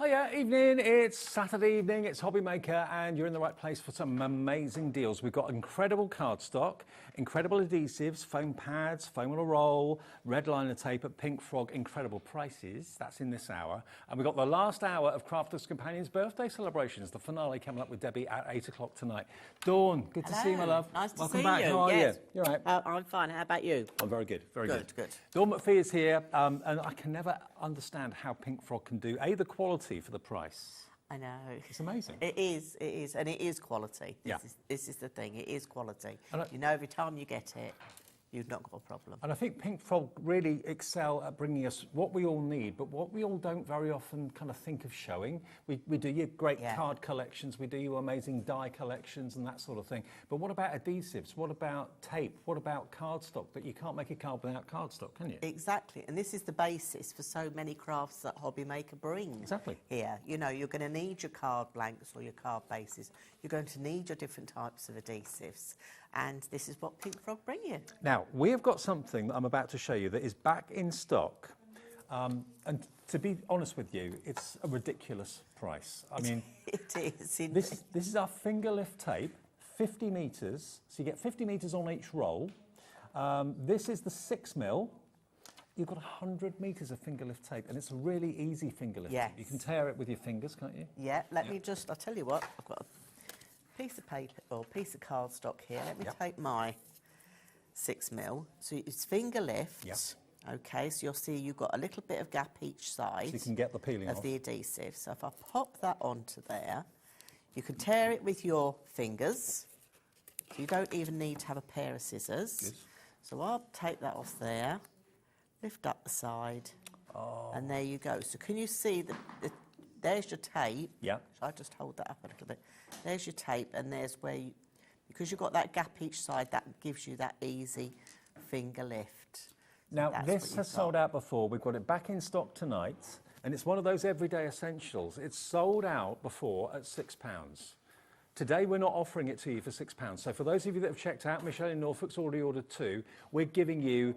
Hiya, evening. It's Saturday evening. It's Hobbymaker, and you're in the right place for some amazing deals. We've got incredible cardstock, incredible adhesives, foam pads, foam on a roll, red liner tape at Pink Frog. Incredible prices. That's in this hour. And we've got the last hour of Crafters Companions birthday celebrations. The finale coming up with Debbie at 8 o'clock tonight. Dawn, good to see you, my love. Nice to Welcome see back. you. How are Yes. you? You all right? I'm fine. How about you? I'm very good. Very good. Good. Dawn Macfie is here, and I can never understand how Pink Frog can do the quality for the price. I know. It's amazing. It is, and it is quality. Yeah. This is the thing. It is quality. And you know, every time you get it, you've not got a problem. And I think Pink Frog really excel at bringing us what we all need, but what we all don't very often kind of think of showing. We do your great card collections, we do your amazing die collections and that sort of thing. But what about adhesives? What about tape? What about cardstock? That you can't make a card without cardstock, can you? Exactly. And this is the basis for so many crafts that Hobbymaker brings. Exactly. Here, you know, you're going to need your card blanks or your card bases. You're going to need your different types of adhesives. And this is what Pink Frog bring you. Now, we have got something that I'm about to show you that is back in stock. And to be honest with you, it's a ridiculous price. I mean, it is. This is our finger lift tape, 50 metres. So you get 50 metres on each roll. This is the 6mm. You've got 100 metres of finger lift tape, and it's a really easy finger lift tape. You can tear it with your fingers, can't you? Yeah, let me just, I'll tell you what, I've got a piece of paper or piece of cardstock here. Let me take my 6mm. So it's finger lift. Yes. Okay, so you'll see you've got a little bit of gap each side. So you can get the peeling of off. the adhesive. So if I pop that onto there, you can tear it with your fingers. You don't even need to have a pair of scissors. Good. So I'll take that off there, lift up the side, and there you go. So can you see there's your tape. Yeah. Shall I just hold that up a little bit? There's your tape, and there's where you, because you've got that gap each side, that gives you that easy finger lift. Now, this has sold out before. We've got it back in stock tonight, and it's one of those everyday essentials. It's sold out before at £6. Today, we're not offering it to you for £6. So for those of you that have checked out, Michelle in Norfolk's already ordered 2. We're giving you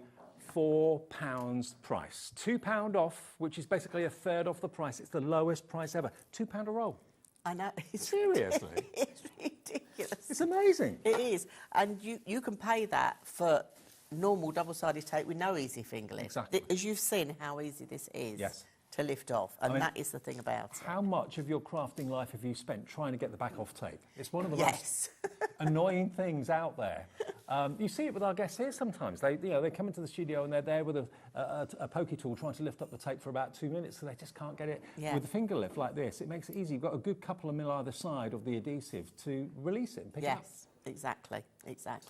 £4 price. £2 off, which is basically a third off the price. It's the lowest price ever. £2 a roll. I know. Seriously? It's ridiculous. It's amazing. It is. And you can pay that for normal double-sided tape with no easy finger lift. Exactly. As you've seen how easy this is to lift off. And that is the thing about it. How much of your crafting life have you spent trying to get the back off tape? It's one of the most annoying things out there. You see it with our guests here sometimes. They come into the studio and they're there with a pokey tool trying to lift up the tape for about 2 minutes, so they just can't get it with a finger lift like this. It makes it easy. You've got a good couple of mil either side of the adhesive to release it and pick it up. Yes, exactly.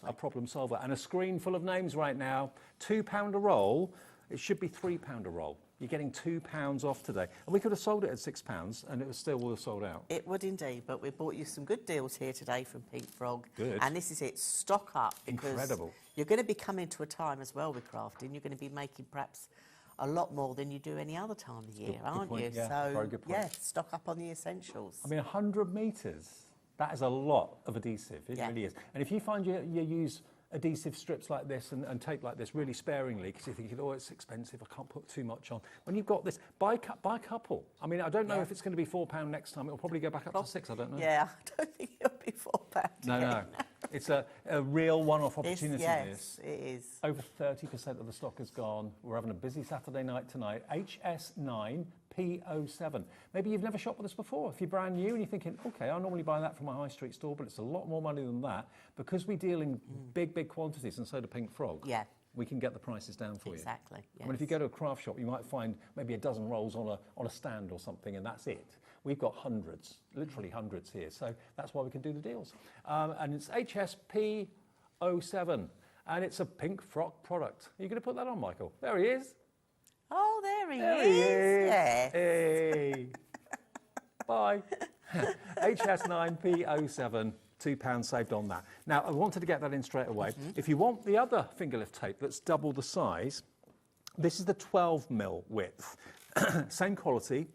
A problem solver. And a screen full of names right now. £2 a roll. It should be £3 a roll. You're getting £2 off today. And we could have sold it at £6 and it was still would have sold out. It would indeed, but we brought you some good deals here today from Pink Frog. Good. And this is it, stock up. Because incredible. You're going to be coming to a time as well with crafting. You're going to be making perhaps a lot more than you do any other time of year, aren't you? Yeah, so, very good point. Yeah, stock up on the essentials. I mean, 100 metres, that is a lot of adhesive. It really is. And if you find you use adhesive strips like this and tape like this really sparingly because you're thinking, oh, it's expensive, I can't put too much on. When you've got this, buy a couple. I mean, I don't know if it's going to be £4 next time. It'll probably go back up to 6, I don't know. Yeah, I don't think it'll be £4. No. It's a real one-off opportunity, yes, it is. Over 30% of the stock is gone. We're having a busy Saturday night tonight. HS9P07. Maybe you've never shopped with us before. If you're brand new and you're thinking, OK, I normally buy that from my high street store, but it's a lot more money than that. Because we deal in big quantities, and so do Pink Frog, we can get the prices down for you. Exactly, yes. I mean, if you go to a craft shop, you might find maybe a dozen rolls on a stand or something, and that's it. We've got hundreds, literally hundreds here, so that's why we can do the deals. And it's HSP07, and it's a Pink Frog product. Are you going to put that on, Michael? There he is. Oh, there he is. Yes. Hey. Bye. HS9P07. £2 saved on that. Now, I wanted to get that in straight away. If you want the other finger lift tape that's double the size, this is the 12mm width. Same quality,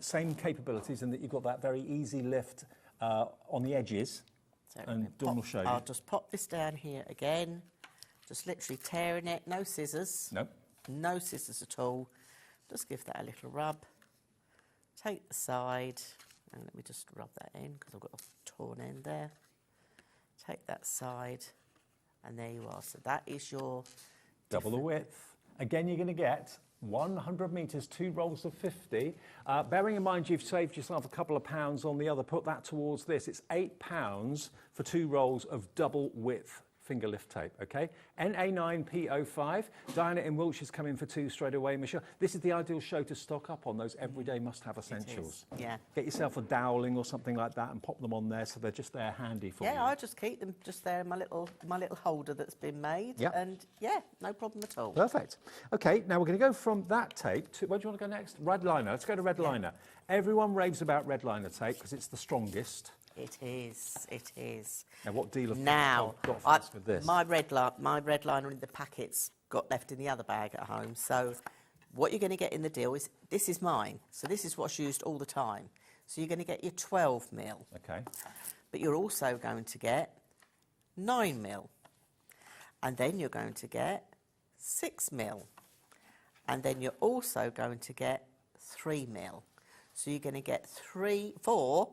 same capabilities in that you've got that very easy lift on the edges. So and Dawn will show you. I'll just pop this down here again. Just literally tearing it, no scissors. Nope. No scissors at all. Just give that a little rub. take the side, and let me just rub that in because I've got a torn end there. Take that side, and there you are. So that is your double the width. Again, you're going to get 100 metres, 2 rolls of 50. Bearing in mind you've saved yourself a couple of pounds on the other, put that towards this. It's £8 for 2 rolls of double width finger lift tape, okay? NA9P05. Diana in Wiltshire's coming for 2 straight away. Michelle, this is the ideal show to stock up on those everyday must-have essentials. Yeah. Get yourself a doweling or something like that and pop them on there so they're just there handy for you. Yeah, I just keep them just there in my little holder that's been made. Yep. And yeah, no problem at all. Perfect. Okay, now we're going to go from that tape to, where do you want to go next? Red liner. Let's go to red liner. Everyone raves about red liner tape because it's the strongest. It is. It is. Now, what deal have Now, got for us with this? my red liner in the packets got left in the other bag at home. So what you're going to get in the deal is, this is mine. So this is what's used all the time. So you're going to get your 12mm. Okay. But you're also going to get 9mm. And then you're going to get 6mm. And then you're also going to get 3mm. So you're going to get four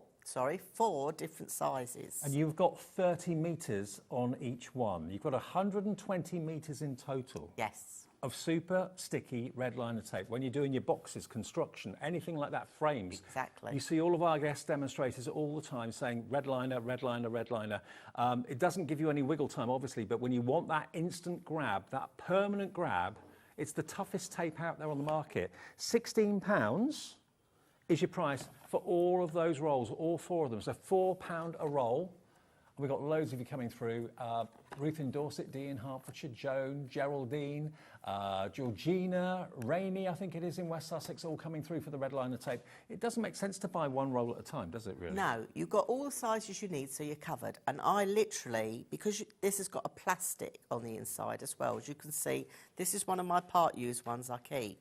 different sizes. And you've got 30 metres on each one. You've got 120 metres in total. Yes. Of super sticky red liner tape. When you're doing your boxes, construction, anything like that, frames. Exactly. You see all of our guest demonstrators all the time saying red liner, red liner, red liner. It doesn't give you any wiggle time, obviously, but when you want that instant grab, that permanent grab, it's the toughest tape out there on the market. £16 is your price for all of those rolls, all 4 of them. So £4 a roll. And we've got loads of you coming through. Ruth in Dorset, Dee in Hertfordshire, Joan, Geraldine, Georgina, Rainey, I think it is, in West Sussex, all coming through for the red liner tape. It doesn't make sense to buy 1 roll at a time, does it really? No, you've got all the sizes you need, so you're covered. And I literally, because this has got a plastic on the inside as well, as you can see, this is one of my part-used ones I keep.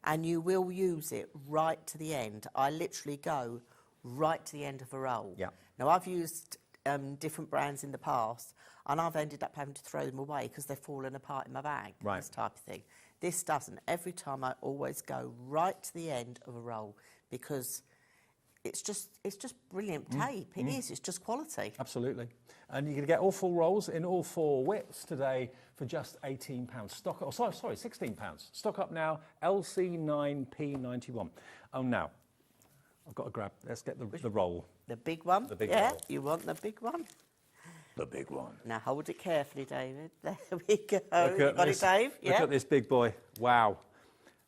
And you will use it right to the end. I literally go right to the end of a roll. Yeah. Now, I've used different brands in the past, and I've ended up having to throw them away because they've fallen apart in my bag, right. This type of thing. This doesn't. Every time I always go right to the end of a roll because it's just brilliant tape. It is. It's just quality. Absolutely. And you're going to get all 4 rolls in all 4 widths today for just £18. Stock up, sorry, £16. Stock up now, LC9P91. Oh, now, I've got to grab, let's get the roll. The big one? The big yeah, roll. You want the big one? The big one. Now hold it carefully, David. There we go. Look You at got this. it, Dave? Look at this big boy. Wow.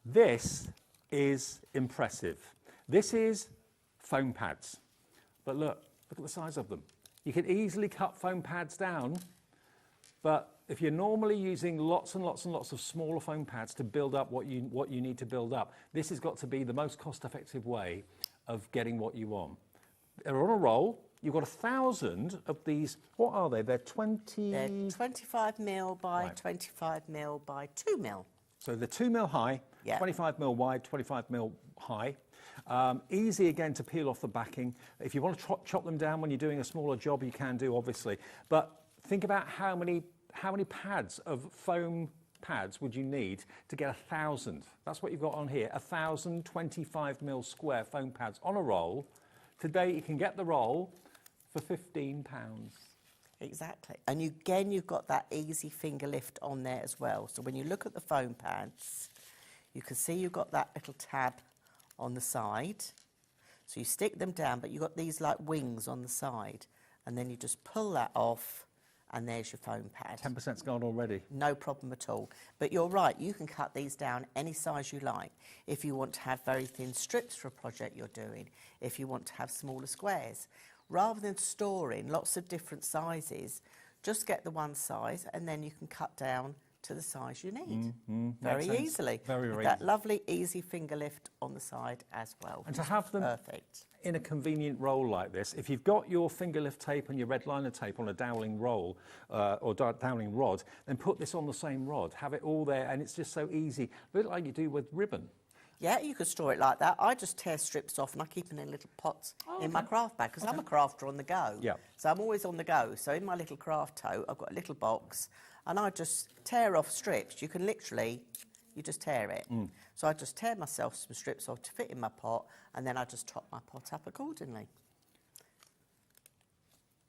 This is impressive. This is foam pads. But look at the size of them. You can easily cut foam pads down, but if you're normally using lots and lots and lots of smaller foam pads to build up what you need to build up, this has got to be the most cost-effective way of getting what you want. They're on a roll. You've got 1,000 of these. What are they? They're 20... They're 25mm by 25mm by 2mm. So they're 2mm high, Yeah. 25mm wide, 25mm high. Easy again to peel off the backing. If you want to chop them down when you're doing a smaller job, you can do, obviously. But think about how many pads of foam pads would you need to get 1,000? That's what you've got on here. 1,000 25mm square foam pads on a roll. Today you can get the roll for £15. Exactly. And you've got that easy finger lift on there as well. So when you look at the foam pads, you can see you've got that little tab on the side. So you stick them down, but you've got these like wings on the side. And then you just pull that off, and there's your foam pad. 10%'s gone already. No problem at all. But you're right, you can cut these down any size you like. If you want to have very thin strips for a project you're doing, if you want to have smaller squares. Rather than storing lots of different sizes, just get the one size and then you can cut down to the size you need. Very easily. Very, very That easy. lovely easy finger lift on the side as well. And to have them Perfect. in a convenient roll like this, if you've got your finger lift tape and your red liner tape on a doweling roll or doweling rod, then put this on the same rod. Have it all there, and it's just so easy. A bit like you do with ribbon. Yeah, you could store it like that. I just tear strips off and I keep them in little pots in my craft bag because I'm a crafter on the go. Yeah. So I'm always on the go. So in my little craft tote, I've got a little box and I just tear off strips. You can literally you just tear it. So I just tear myself some strips off to fit in my pot, and then I just top my pot up accordingly.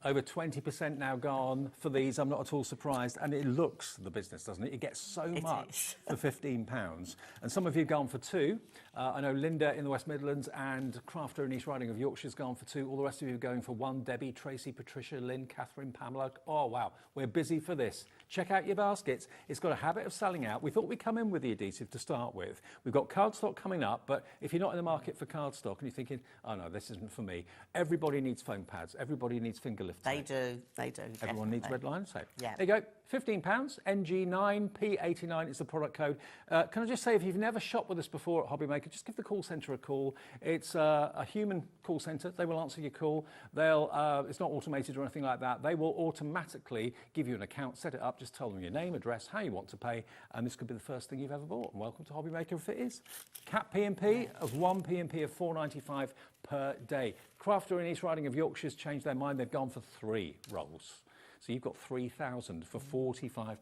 Over 20% now gone for these. I'm not at all surprised. And it looks the business, doesn't it? You get so much for £15. And some of you have gone for two. I know Linda in the West Midlands and Crafter in East Riding of Yorkshire's gone for two. All the rest of you are going for one. Debbie, Tracy, Patricia, Lynn, Catherine, Pamela. Oh, wow. We're busy for this. Check out your baskets. It's got a habit of selling out. We thought we'd come in with the adhesive to start with. We've got cardstock coming up, but if you're not in the market for cardstock and you're thinking, oh, no, this isn't for me, everybody needs foam pads. Everybody needs finger lift tape. They do. Everyone needs red line tape. Yeah. There you go. £15, NG9P89 is the product code. Can I just say, if you've never shopped with us before at Hobbymaker, just give the call centre a call. It's a human call centre. They will answer your call. It's not automated or anything like that. They will automatically give you an account, set it up, just tell them your name, address, how you want to pay, and this could be the first thing you've ever bought. And welcome to Hobbymaker if it is. Cap P&P of one P&P of £4.95 per day. Crafter in East Riding of Yorkshire's changed their mind. They've gone for 3 rolls. So you've got 3,000 for £45.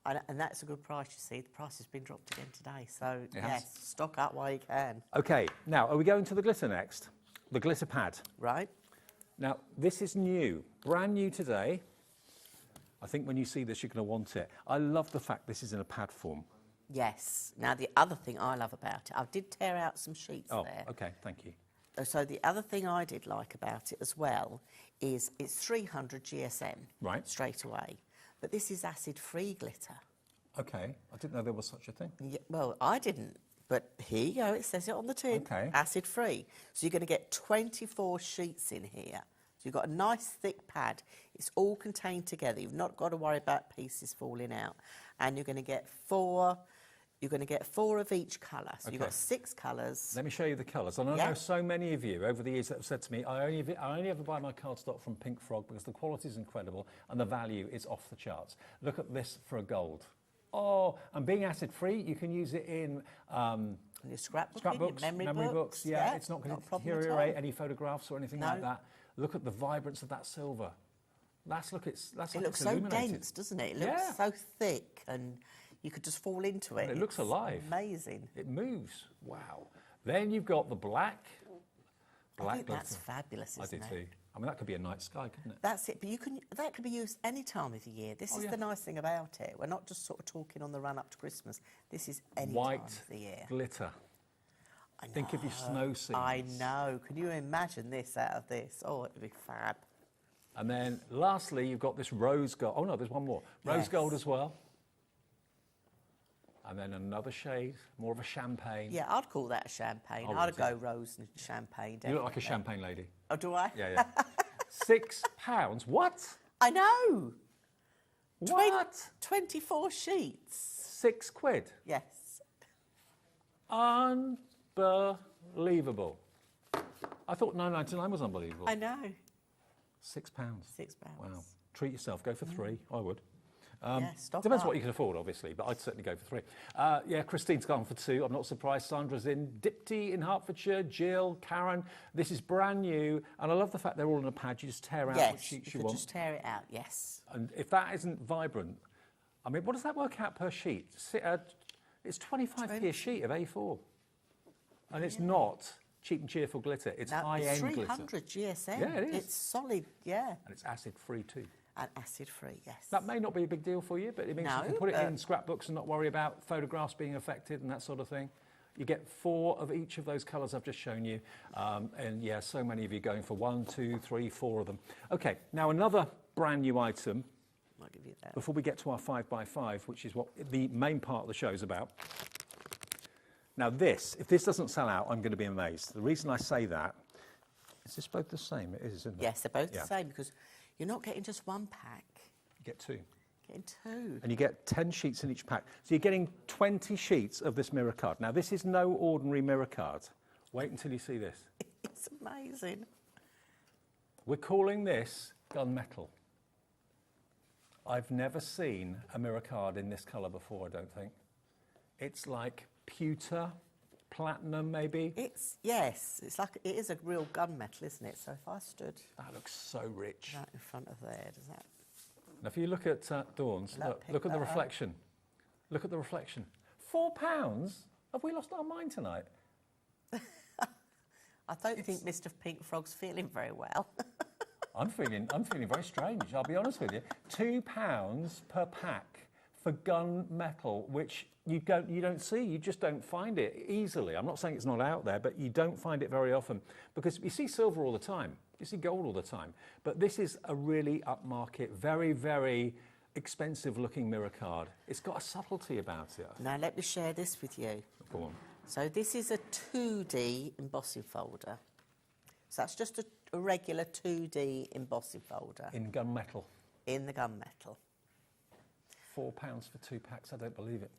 And that's a good price, you see. The price has been dropped again today. So, yes, stock up while you can. OK, now, are we going to the glitter next? The glitter pad. Right. Now, this is new, brand new today. I think when you see this, you're going to want it. I love the fact this is in a pad form. Yes. Now, the other thing I love about it, I did tear out some sheets there. OK, thank you. So the other thing I did like about it as well is it's 300 GSM straight away. But this is acid-free glitter. OK, I didn't know there was such a thing. Yeah, well, I didn't. But here you go, it says it on the tin, acid-free. So you're going to get 24 sheets in here. So you've got a nice thick pad. It's all contained together. You've not got to worry about pieces falling out. And you're going to get 4... You're going to get 4 of each colour. So you've got 6 colours. Let me show you the colours. And I know so many of you over the years that have said to me, I only ever buy my cardstock from Pink Frog because the quality is incredible and the value is off the charts. Look at this for a gold. Oh, and being acid-free, you can use it in... your scrapbooks, memory books. Yeah, it's not going to deteriorate any photographs or anything like that. Look at the vibrance of that silver. It looks so dense, doesn't it? It looks so thick and... You could just fall into it. It looks alive. Amazing. It moves. Wow. Then you've got the black. I think that's fabulous, isn't it? I do too. I mean, that could be a night sky, couldn't it? That's it. But that could be used any time of the year. This is the nice thing about it. We're not just sort of talking on the run up to Christmas. This is any time of the year. White glitter. I know. Think of your snow scenes. I know. Can you imagine this out of this? Oh, it would be fab. And then lastly, you've got this rose gold. Oh, no, there's one more. Rose gold as well. And then another shade, more of a champagne. Yeah, I'd call that a champagne. I'd go rose and champagne. Definitely. You look like a champagne lady. Oh, do I? Yeah. £6. What? I know. What? 24 sheets. £6. Yes. Unbelievable. I thought £9.99 was unbelievable. I know. £6. £6. Wow. Treat yourself. Go for 3. I would. Depends what you can afford, obviously, but I'd certainly go for 3. Christine's gone for 2. I'm not surprised. Sandra's in. Dipty in Hertfordshire. Jill, Karen. This is brand new, and I love the fact they're all in a pad. You just tear out what sheets you want. Just tear it out. Yes. And if that isn't vibrant, I mean, what does that work out per sheet? It's 25p a sheet of A4, and it's not cheap and cheerful glitter. It's high-end glitter. 300 GSM. Yeah, it is. It's solid. Yeah. And it's acid-free too. And acid-free, yes. That may not be a big deal for you, but it means you can put it in scrapbooks and not worry about photographs being affected and that sort of thing. You get 4 of each of those colours I've just shown you. And yeah, so many of you going for 1, 2, 3, 4 of them. OK, now another brand new item. I'll give you that. Before we get to our 5x5, which is what the main part of the show is about. Now if this doesn't sell out, I'm going to be amazed. The reason I say that, is this both the same? It is, isn't it? Yes, they're both the same because you're not getting just 1 pack. You get 2. Getting 2. And you get 10 sheets in each pack. So you're getting 20 sheets of this mirror card. Now, this is no ordinary mirror card. Wait until you see this. It's amazing. We're calling this gunmetal. I've never seen a mirror card in this colour before, I don't think. It's like pewter, platinum maybe. It's like it is a real gunmetal, isn't it? So if I stood... That looks so rich. Right in front of there, does that... Now if you look at Dawn's, look at the reflection. Look at the reflection. £4? Have we lost our mind tonight? I don't think Mr. Pink Frog's feeling very well. I'm feeling very strange, I'll be honest with you. £2 per pack for gunmetal, which you don't see, you just don't find it easily. I'm not saying it's not out there, but you don't find it very often, because you see silver all the time, you see gold all the time, but this is a really upmarket, very, very expensive looking mirror card. It's got a subtlety about it. Now let me share this with you. Go on. So this is a 2D embossing folder. So that's just a regular 2D embossing folder. In gunmetal. In the gunmetal. £4 for 2 packs, I don't believe it.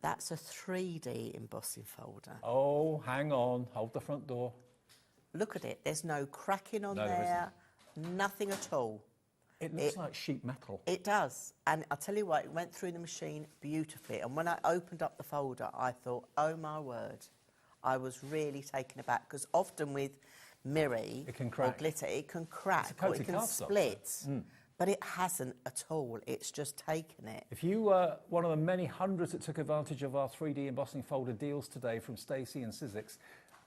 That's a 3D embossing folder. Oh, hang on, hold the front door. Look at it, there's no cracking on No, there, nothing at all. It looks like sheet metal. It does, and I'll tell you what, it went through the machine beautifully, and when I opened up the folder, I thought, oh my word, I was really taken aback, because often with mirri It can or crack. glitter, it can crack a or coated it can cardstock, split, but it hasn't at all, it's just taken it. If you were one of the many hundreds that took advantage of our 3D embossing folder deals today from Stacey and Sizzix,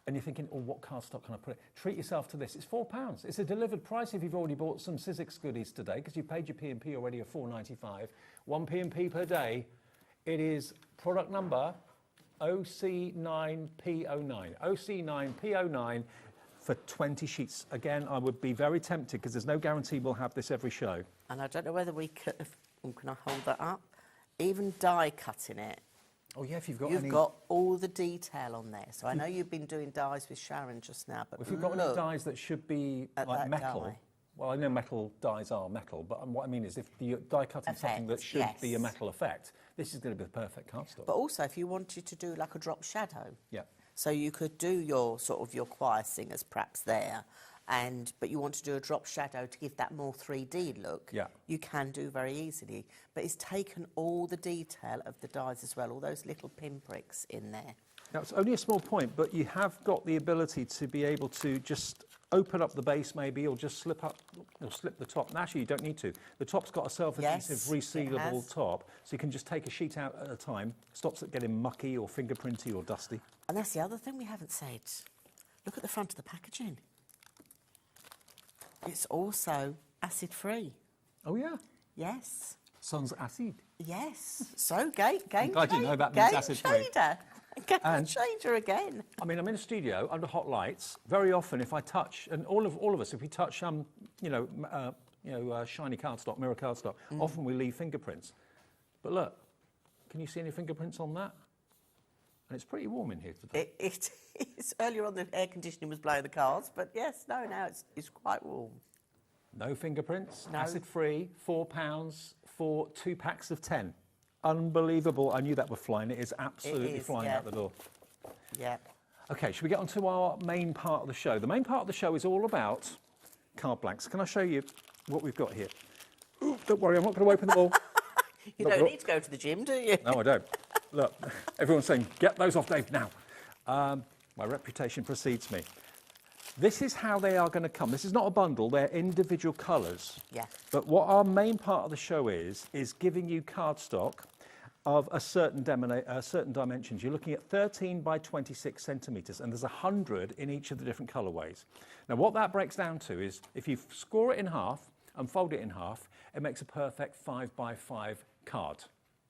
and you're thinking, oh, what cardstock can I put it? Treat yourself to this. It's £4. It's a delivered price if you've already bought some Sizzix goodies today, because you've paid your P&P already of £4.95. 1 P&P per day. It is product number OC9P09. OC9P09 for 20 sheets. Again, I would be very tempted, because there's no guarantee we'll have this every show. And I don't know whether we could, can I hold that up? Even die cutting it. Oh yeah, if you've got You've got all the detail on there. So I know you've been doing dies with Sharon just now, but if you've got any dies that should be at like that metal, die. well, I know metal dies are metal, but what I mean is if you're die cutting something that should be a metal effect, this is going to be the perfect cardstock. But also, if you wanted to do like a drop shadow, Yeah. so you could do your sort of your choir singers perhaps there, but you want to do a drop shadow to give that more 3D look, Yeah. you can do very easily. But it's taken all the detail of the dies as well, all those little pinpricks in there. Now, it's only a small point, but you have got the ability to be able to just open up the base maybe, or just slip the top. And actually, you don't need to. The top's got a self-adhesive, Yes, it resealable has. top, so you can just take a sheet out at a time. Stops it getting mucky or fingerprinty or dusty. And that's the other thing we haven't said. Look at the front of the packaging. It's also acid-free. Oh, yeah. Yes. Sans acid. Yes. So, game glad you know that means acid-free. changer. Game And- changer again. I mean, I'm in a studio under hot lights. Very often, if I touch, and all of us, if we touch shiny cardstock, mirror cardstock, often we leave fingerprints. But look, can you see any fingerprints on that? And it's pretty warm in here today. It is. Earlier on, the air conditioning was blowing the cards, but yes, now it's quite warm. No fingerprints, No. acid-free, £4 for 2 packs of 10. Unbelievable. I knew that was flying. It is absolutely flying yeah. out the door. Yeah. Okay, should we get on to our main part of the show? The main part of the show is all about card blanks. Can I show you what we've got here? Ooh, don't worry, I'm not going to open them all. You don't need to go to the gym, do you? No, I don't. Look, everyone's saying, get those off Dave now. My reputation precedes me. This is how they are going to come. This is not a bundle, they're individual colours. Yeah. But what our main part of the show is giving you cardstock of a certain dimensions. You're looking at 13 by 26 centimetres, and there's 100 in each of the different colourways. Now, what that breaks down to is, if you score it in half and fold it in half, it makes a perfect 5 by 5 card.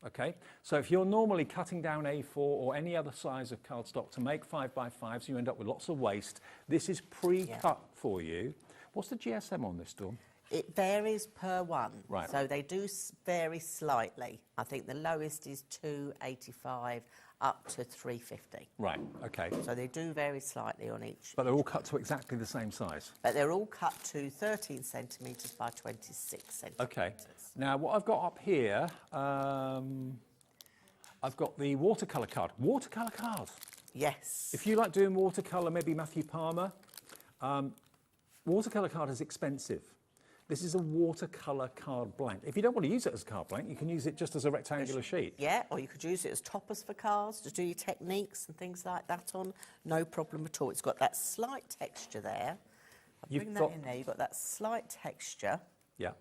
Okay, so if you're normally cutting down A4 or any other size of cardstock to make 5 by 5s, you end up with lots of waste. This is pre-cut for you. What's the GSM on this, Dawn? It varies per one. Right. So they do vary slightly. I think the lowest is 285 up to 350. Right, okay. So they do vary slightly on each. But they're all cut to exactly the same size. But they're all cut to 13 centimetres by 26 centimetres. Okay. Now, what I've got up here, I've got the watercolour card. Watercolour card. Yes. If you like doing watercolour, maybe Matthew Palmer, watercolour card is expensive. This is a watercolour card blank. If you don't want to use it as a card blank, you can use it just as a rectangular sheet. Yeah, or you could use it as toppers for cards to do your techniques and things like that on. No problem at all. It's got that slight texture there. I'll bring that in there. You've got that slight texture. Yeah.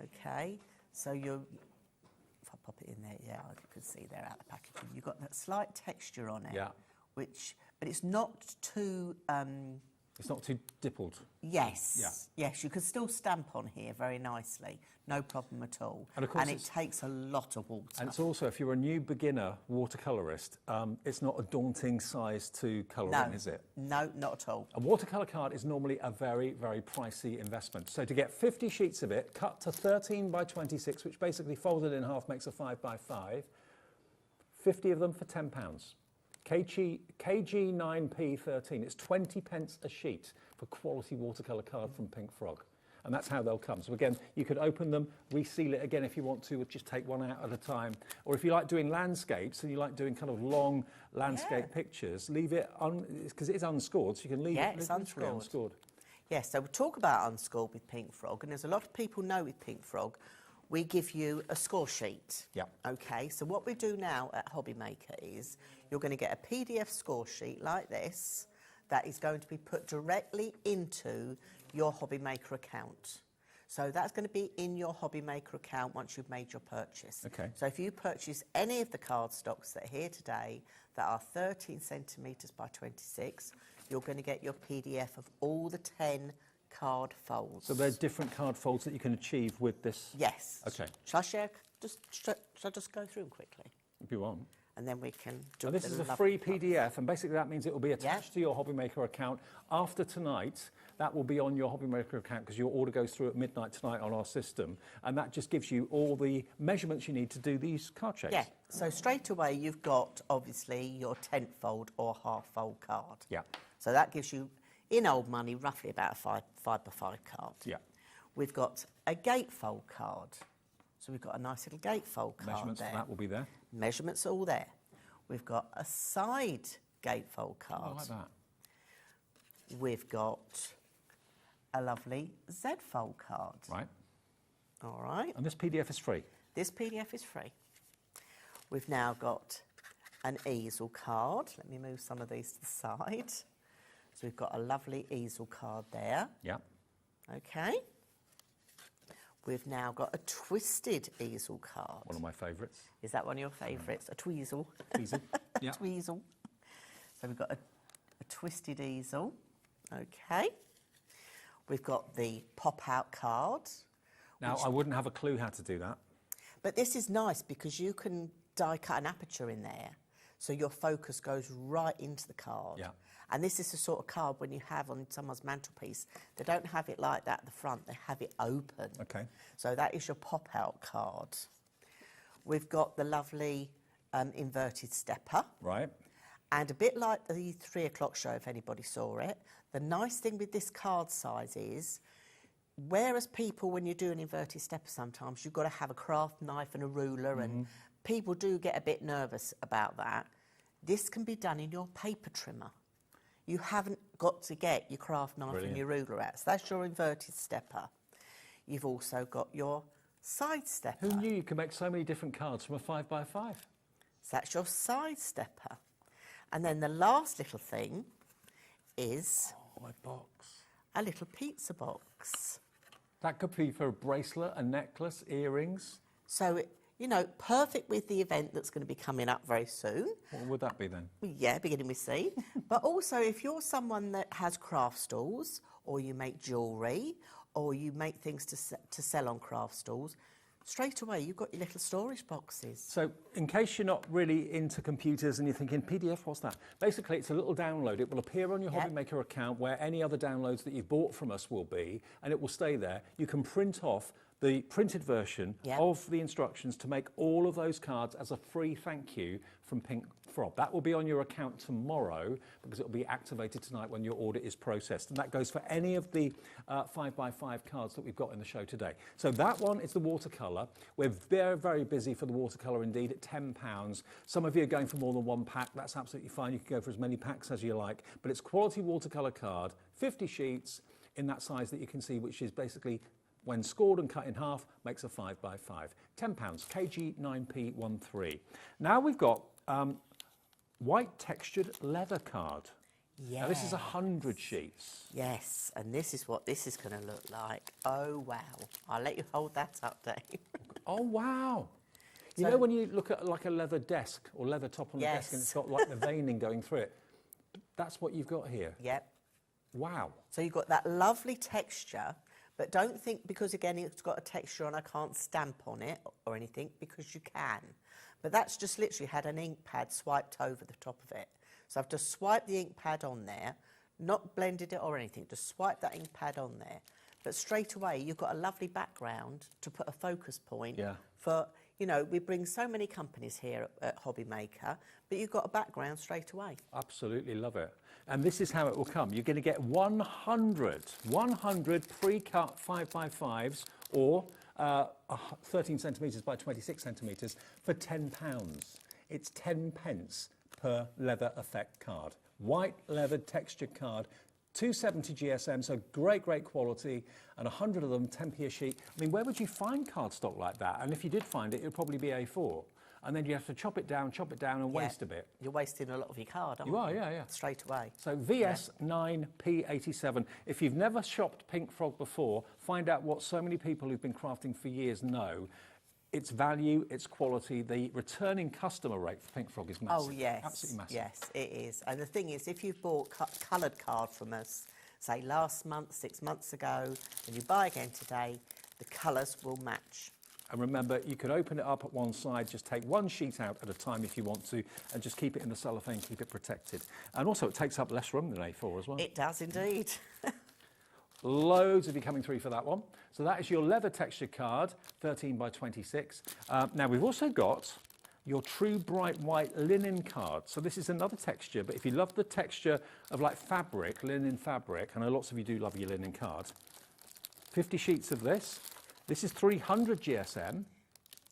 Okay. So if I pop it in there. Yeah, you can see there out the packaging. You've got that slight texture on it. Yeah. But it's not too... it's not too dippled. Yes. Yeah. Yes, you can still stamp on here very nicely. No problem at all. And of course it takes a lot of water. And it's also, if you're a new beginner watercolourist, it's not a daunting size to colour in, is it? No, not at all. A watercolour card is normally a very, very pricey investment. So to get 50 sheets of it, cut to 13 by 26, which basically folded in half makes a 5 by 5, 50 of them for £10. KG9P13, it's 20 pence a sheet for quality watercolour card from Pink Frog. And that's how they'll come. So again, you could open them, reseal it again if you want to, or just take one out at a time. Or if you like doing landscapes and you like doing kind of long landscape pictures, leave it because it is unscored, so you can leave it unscored. Yes, so we'll talk about unscored with Pink Frog, and as a lot of people know with Pink Frog, we give you a score sheet. Yeah. Okay, so what we do now at Hobbymaker is you're going to get a PDF score sheet like this that is going to be put directly into your Hobbymaker account. So that's going to be in your Hobbymaker account once you've made your purchase. Okay. So if you purchase any of the card stocks that are here today that are 13 centimetres by 26, you're going to get your PDF of all the 10 card folds. So they're different card folds that you can achieve with this? Yes. Okay. Shall I share? Shall I just go through them quickly? If you want. And then we can do. And this is a free PDF, and basically that means it will be attached to your Hobbymaker account. After tonight, that will be on your Hobbymaker account because your order goes through at midnight tonight on our system, and that just gives you all the measurements you need to do these card shapes. Yeah, so straight away you've got, obviously, your 10th fold or half-fold card. Yeah. So that gives you, in old money, roughly about a 5 by 5 card. Yeah. We've got a gatefold card. So we've got a nice little gatefold card Measurements there. for that will be there. Measurements are all there. We've got a side gatefold card. Oh, I like that. We've got a lovely Z-fold card. Right. All right. And this PDF is free. This PDF is free. We've now got an easel card. Let me move some of these to the side. So we've got a lovely easel card there. Yeah. Okay. We've now got a twisted easel card. One of my favourites. Is that one of your favourites? A tweezle. Easel. Yeah. Tweezle. So we've got a twisted easel. Okay. We've got the pop-out card. Now, I wouldn't have a clue how to do that. But this is nice because you can die cut an aperture in there, so your focus goes right into the card. Yeah. And this is the sort of card when you have on someone's mantelpiece, they don't have it like that at the front, they have it open. Okay. So that is your pop-out card. We've got the lovely inverted stepper. Right. And a bit like the 3 o'clock show, if anybody saw it, the nice thing with this card size is, whereas people, when you do an inverted stepper sometimes, you've got to have a craft knife and a ruler, and people do get a bit nervous about that. This can be done in your paper trimmer. You haven't got to get your craft knife and your ruler out. So that's your inverted stepper. You've also got your side stepper. Who knew you could make so many different cards from a 5 by 5? So that's your side stepper. And then the last little thing is... Oh, my box. A little pizza box. That could be for a bracelet, a necklace, earrings. So, you know, perfect with the event that's going to be coming up very soon. What would that be then? Yeah, beginning with C. But also, if you're someone that has craft stalls, or you make jewellery, or you make things to sell on craft stalls, straight away you've got your little storage boxes. So, in case you're not really into computers and you're thinking, PDF, what's that? Basically, it's a little download. It will appear on your Hobbymaker account where any other downloads that you've bought from us will be, and it will stay there. You can print off the printed version of the instructions to make all of those cards as a free thank you from Pink Frog. That will be on your account tomorrow because it will be activated tonight when your order is processed. And that goes for any of the 5 by 5 cards that we've got in the show today. So that one is the watercolour. We're very, very busy for the watercolour indeed at £10. Some of you are going for more than one pack. That's absolutely fine. You can go for as many packs as you like. But it's quality watercolour card, 50 sheets in that size that you can see, which is basically, when scored and cut in half, makes a 5 by 5. £10, KG9P13. Now we've got white textured leather card. Yeah. Now this is 100 sheets. Yes, and this is what this is going to look like. Oh, wow. I'll let you hold that up, Dave. Oh, wow. You know when you look at like a leather desk or leather top on the desk and it's got like the veining going through it? That's what you've got here. Yep. Wow. So you've got that lovely texture, but don't think because, again, it's got a texture and I can't stamp on it or anything, because you can. But that's just literally had an ink pad swiped over the top of it. So I've just swiped the ink pad on there, not blended it or anything, just swiped that ink pad on there. But straight away, you've got a lovely background to put a focus point for, you know, we bring so many companies here at Hobbymaker, but you've got a background straight away. Absolutely love it. And this is how it will come. You're going to get 100 pre-cut 5x5s or 13 centimetres by 26 centimetres for £10. It's 10 pence per leather effect card. White leathered textured card, 270 GSM, so great quality, and 100 of them, 10p a sheet. I mean, where would you find cardstock like that? And if you did find it, it would probably be A4. And then you have to chop it down and waste a bit. You're wasting a lot of your card, aren't you? You are, yeah. Straight away. So VS9P87. If you've never shopped Pink Frog before, find out what so many people who've been crafting for years know. Its value, its quality, the returning customer rate for Pink Frog is massive. Oh, yes. Absolutely massive. Yes, it is. And the thing is, if you've bought coloured card from us, say last month, 6 months ago, and you buy again today, the colours will match. And remember, you can open it up at one side, just take one sheet out at a time if you want to, and just keep it in the cellophane, keep it protected. And also, it takes up less room than A4 as well. It does indeed. Loads of you coming through for that one. So that is your leather texture card, 13 by 26. Now, we've also got your true bright white linen card. So this is another texture, but if you love the texture of like fabric, linen fabric, I know lots of you do love your linen cards, 50 sheets of this. This is 300 GSM.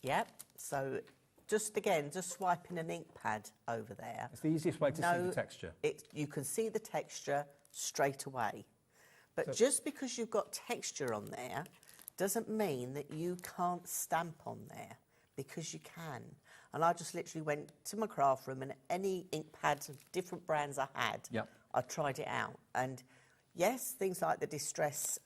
Yep. So just swiping an ink pad over there. It's the easiest way to see the texture. You can see the texture straight away. But just because you've got texture on there doesn't mean that you can't stamp on there, because you can. And I just literally went to my craft room and any ink pads of different brands I had, I tried it out. And yes, things like the distress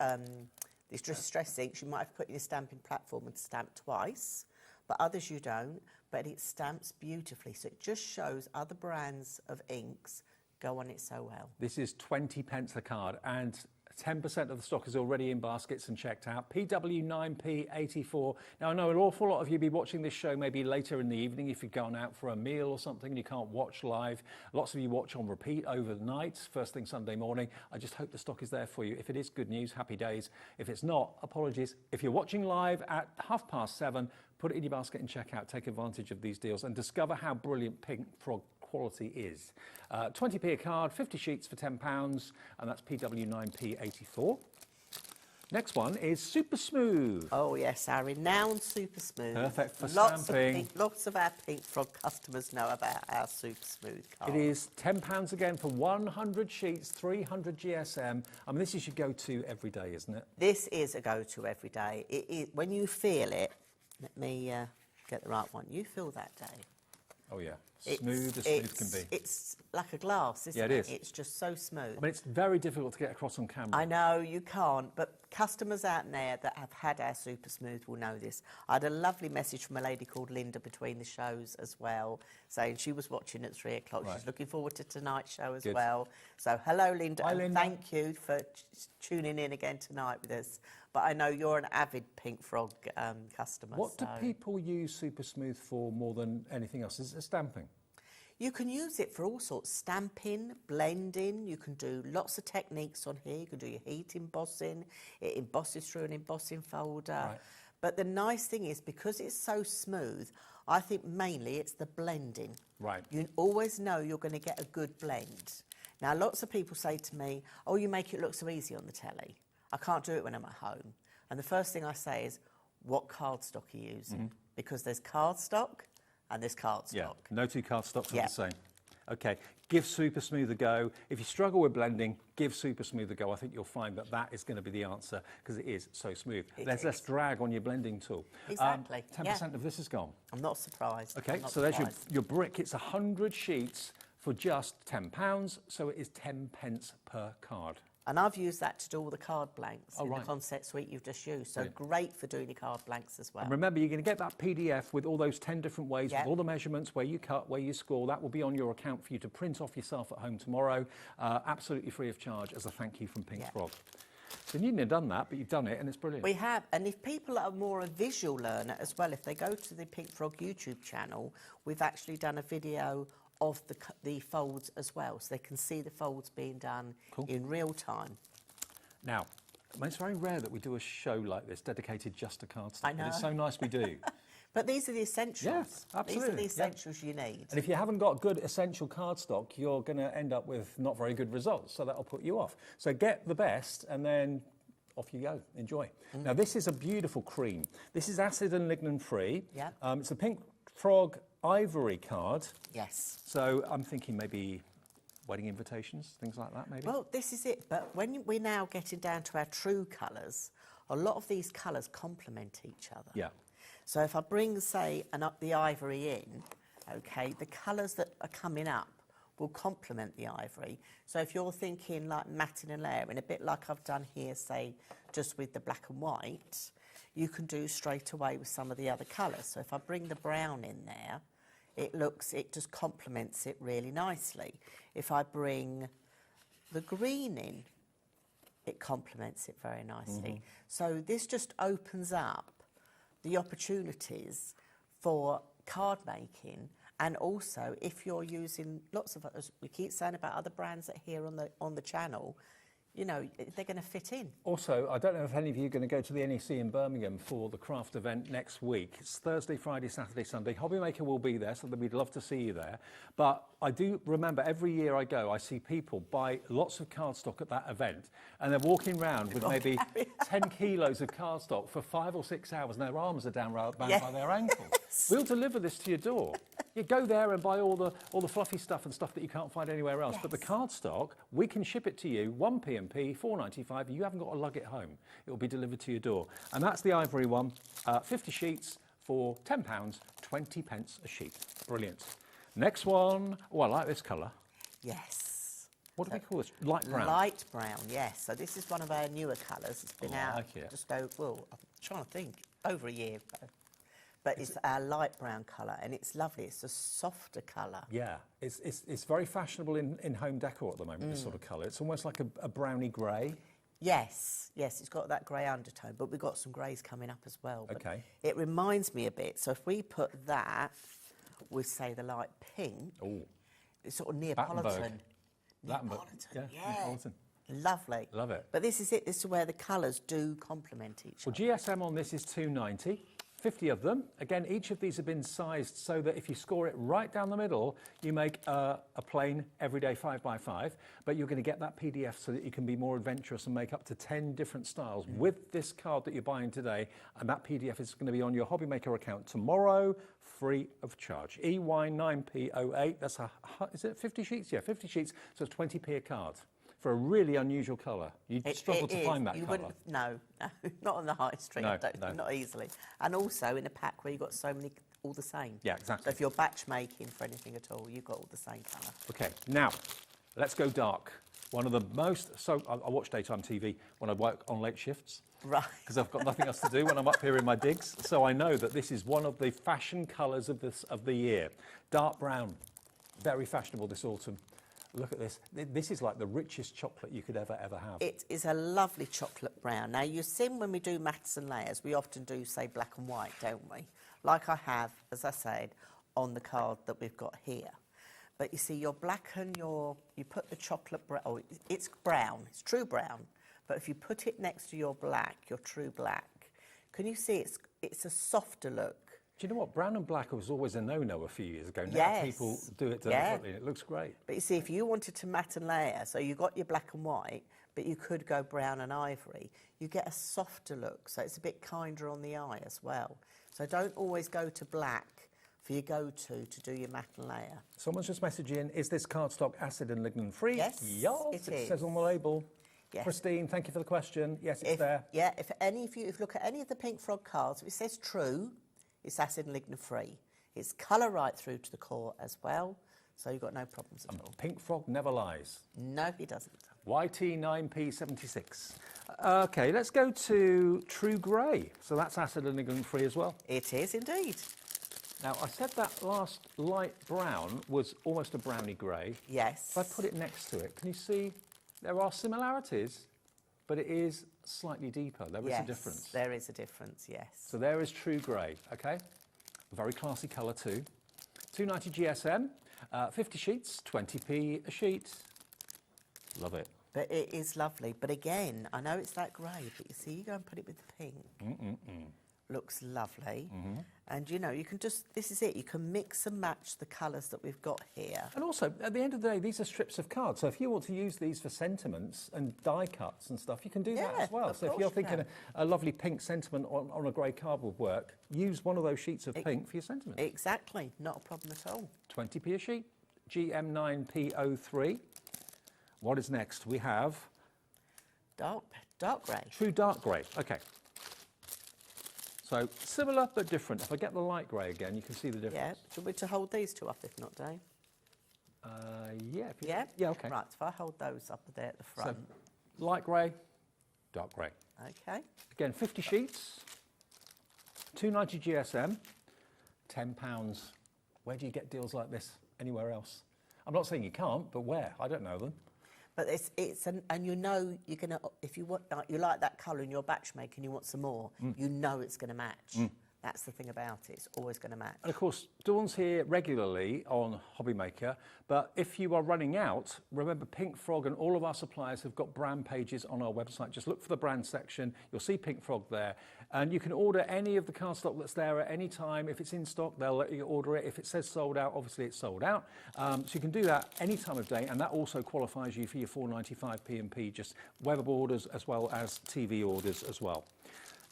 inks, you might have put in your stamping platform and stamped twice, but others you don't, but it stamps beautifully. So it just shows other brands of inks go on it so well. This is 20 pence a card, and 10% of the stock is already in baskets and checked out. PW9P84. Now, I know an awful lot of you be watching this show maybe later in the evening if you've gone out for a meal or something and you can't watch live. Lots of you watch on repeat overnight, first thing Sunday morning. I just hope the stock is there for you. If it is, good news, happy days. If it's not, apologies. If you're watching live at 7:30, put it in your basket and check out. Take advantage of these deals and discover how brilliant Pink Frog quality is. 20p a card, 50 sheets for £10, and that's PW9P84. Next one is Super Smooth. Oh yes, our renowned Super Smooth. Perfect for stamping. Lots of our Pink Frog customers know about our Super Smooth card. It is £10 again for 100 sheets, 300 GSM. I mean, this is your go-to every day, isn't it? This is a go-to every day. It is, when you feel it, let me get the right one. You feel that day. Oh yeah, smooth as smooth can be. It's like a glass, isn't it? Yeah, it is. It's just so smooth. I mean, it's very difficult to get across on camera. I know, you can't, but customers out there that have had our Super Smooth will know this. I had a lovely message from a lady called Linda between the shows as well, saying she was watching at 3 o'clock. Right. She's looking forward to tonight's show as well. So hello, Linda. Hi, Linda. And thank you for tuning in again tonight with us. But I know you're an avid Pink Frog customer. What do people use Super Smooth for more than anything else? Is it stamping? You can use it for all sorts, stamping, blending. You can do lots of techniques on here. You can do your heat embossing. It embosses through an embossing folder. Right. But the nice thing is, because it's so smooth, I think mainly it's the blending. Right. You always know you're going to get a good blend. Now, lots of people say to me, oh, you make it look so easy on the telly. I can't do it when I'm at home. And the first thing I say is, what cardstock are you using? Because there's cardstock and there's cardstock. Yeah, no two cardstocks are the same. Okay, give Super Smooth a go. If you struggle with blending, give Super Smooth a go. I think you'll find that that is going to be the answer, because it is so smooth. There's less drag on your blending tool. Exactly. 10% of this is gone. I'm not surprised. Okay, so there's your brick. It's 100 sheets for just £10, so it is 10 pence per card. And I've used that to do all the card blanks in right. the concept suite you've just used. So Brilliant. great for doing your card blanks as well. And remember, you're going to get that PDF with all those 10 different ways, with all the measurements, where you cut, where you score. That will be on your account for you to print off yourself at home tomorrow, absolutely free of charge as a thank you from Pink Frog. So you needn't have done that, but you've done it, and it's brilliant. We have, and if people are more a visual learner as well, if they go to the Pink Frog YouTube channel, we've actually done a video of the folds as well, so they can see the folds being done in real time. Now, it's very rare that we do a show like this dedicated just to cardstock. I know. But it's so nice we do. But these are the essentials. Yes, absolutely. These are the essentials you need. And if you haven't got good essential cardstock, you're going to end up with not very good results, so that'll put you off. So get the best, and then off you go. Enjoy. Now, this is a beautiful cream. This is acid and lignin free. Yeah. It's a Pink Frog ivory card. Yes. So I'm thinking maybe wedding invitations, things like that, maybe? Well, this is it. But when we're now getting down to our true colours, a lot of these colours complement each other. Yeah. So if I bring, say, the ivory in, okay, the colours that are coming up will complement the ivory. So if you're thinking like matting and layering, a bit like I've done here, say, just with the black and white, you can do straight away with some of the other colours. So if I bring the brown in there, it just complements it really nicely. If I bring the green in, it complements it very nicely. So this just opens up the opportunities for card making, and also if you're using lots of, as we keep saying about other brands that are here on the channel, you know, they're going to fit in. Also, I don't know if any of you are going to go to the NEC in Birmingham for the craft event next week. It's Thursday, Friday, Saturday, Sunday. Hobbymaker will be there, so we'd love to see you there. But I do remember every year I go, I see people buy lots of cardstock at that event, and they're walking around with maybe 10 kilos of cardstock for 5 or 6 hours, and their arms are down by their ankles. We'll deliver this to your door. You go there and buy all the fluffy stuff and stuff that you can't find anywhere else. But the cardstock, we can ship it to you, 1 P&P, $4.95. You haven't got to lug it home. It will be delivered to your door. And that's the ivory one, 50 sheets for £10, 20 pence a sheet. Brilliant. Next one. Oh, I like this colour. Yes. What do we call this? Light brown. Light brown, yes. So this is one of our newer colours. It's been out like it. just over, well, I'm trying to think, over a year ago. But it's our light brown colour, and it's lovely. It's a softer colour. Yeah, it's very fashionable in home decor at the moment, this sort of colour. It's almost like a browny grey. Yes, it's got that grey undertone, but we've got some greys coming up as well. But Okay. it reminds me a bit. So if we put that with, say, the light pink, it's sort of Neapolitan. Neapolitan, Yeah, Neapolitan. Lovely. Love it. But this is it. This is where the colours do complement each Well, other. GSM on this is $2.90. 50 of them. Again, each of these have been sized so that if you score it right down the middle, you make a plain everyday 5x5, but you're going to get that PDF so that you can be more adventurous and make up to 10 different styles with this card that you're buying today, and that PDF is going to be on your Hobbymaker account tomorrow, free of charge. EY9P08, that's is it 50 sheets? Yeah, 50 sheets, so it's 20p a card. For a really unusual colour. You'd struggle to find that colour. No, not on the high street, No. not easily. And also in a pack where you've got so many, all the same. Yeah, exactly. So if you're batch making for anything at all, you've got all the same colour. Okay, now, let's go dark. One of the most, so I watch daytime TV when I work on late shifts. Right. Because I've got nothing else to do when I'm up here in my digs. So I know that this is one of the fashion colours of the year. Dark brown, very fashionable this autumn. Look at this. This is like the richest chocolate you could ever have. It is a lovely chocolate brown. Now, you've seen when we do mats and layers, we often do, say, black and white, don't we? Like I have, as I said, on the card that we've got here. But you see, your black and you put the chocolate brown, it's brown, it's true brown. But if you put it next to your black, your true black, can you see it's a softer look? Do you know what? Brown and black was always a no-no a few years ago. Now Yes. people do it deliberately, and it looks great. But you see, if you wanted to mat and layer, so you got your black and white, but you could go brown and ivory, you get a softer look, so it's a bit kinder on the eye as well. So don't always go to black for your go-to to do your mat and layer. Someone's just messaged in, is this cardstock acid and lignin free? Yes, Yes, it is. says on the label. Yes. Christine, thank you for the question. Yes, it's there. Yeah, if you look at any of the Pink Frog cards, if it says true, it's acid and lignin free. It's colour right through to the core as well. So you've got no problems at all. Pink Frog never lies. No, he doesn't. YT9P76. Okay, let's go to True Grey. So that's acid and lignin free as well. It is indeed. Now, I said that last light brown was almost a browny grey. Yes. If I put it next to it, can you see there are similarities, but it is slightly deeper. There is a difference. There is a difference, yes. So there is True Grey, okay? A very classy colour too. 290 GSM, 50 sheets, 20p a sheet. Love it. But it is lovely. But again, I know it's that grey, but you see, you go and put it with the pink. Looks lovely. And you know, you can just, this is it, you can mix and match the colours that we've got here. And also, at the end of the day, these are strips of cards. So if you want to use these for sentiments and die cuts and stuff, you can do that as well. So if you're thinking a lovely pink sentiment on a grey card would work, use one of those sheets of pink for your sentiment. Exactly, not a problem at all. 20p a sheet, GM9P03. What is next? We have... Dark grey. True dark grey, okay. So similar but different. If I get the light grey again, you can see the difference. Yeah, should we to hold these two up if not, Dave? Yeah. Yeah, okay. Right, if I hold those up there at the front. So, light grey, dark grey. Okay. Again, 50 sheets, 290 GSM, £10. Where do you get deals like this anywhere else? I'm not saying you can't, but where? I don't know them. But and you know you're gonna, if you want, you like that colour in your batch maker and you want some more, you know it's going to match. That's the thing about it, it's always going to match. And of course, Dawn's here regularly on Hobbymaker, but if you are running out, remember Pink Frog and all of our suppliers have got brand pages on our website. Just look for the brand section, you'll see Pink Frog there, and you can order any of the card stock that's there at any time. If it's in stock, they'll let you order it. If it says sold out, obviously it's sold out. So you can do that any time of day, and that also qualifies you for your 4.95 P&P, just web orders as well as TV orders as well.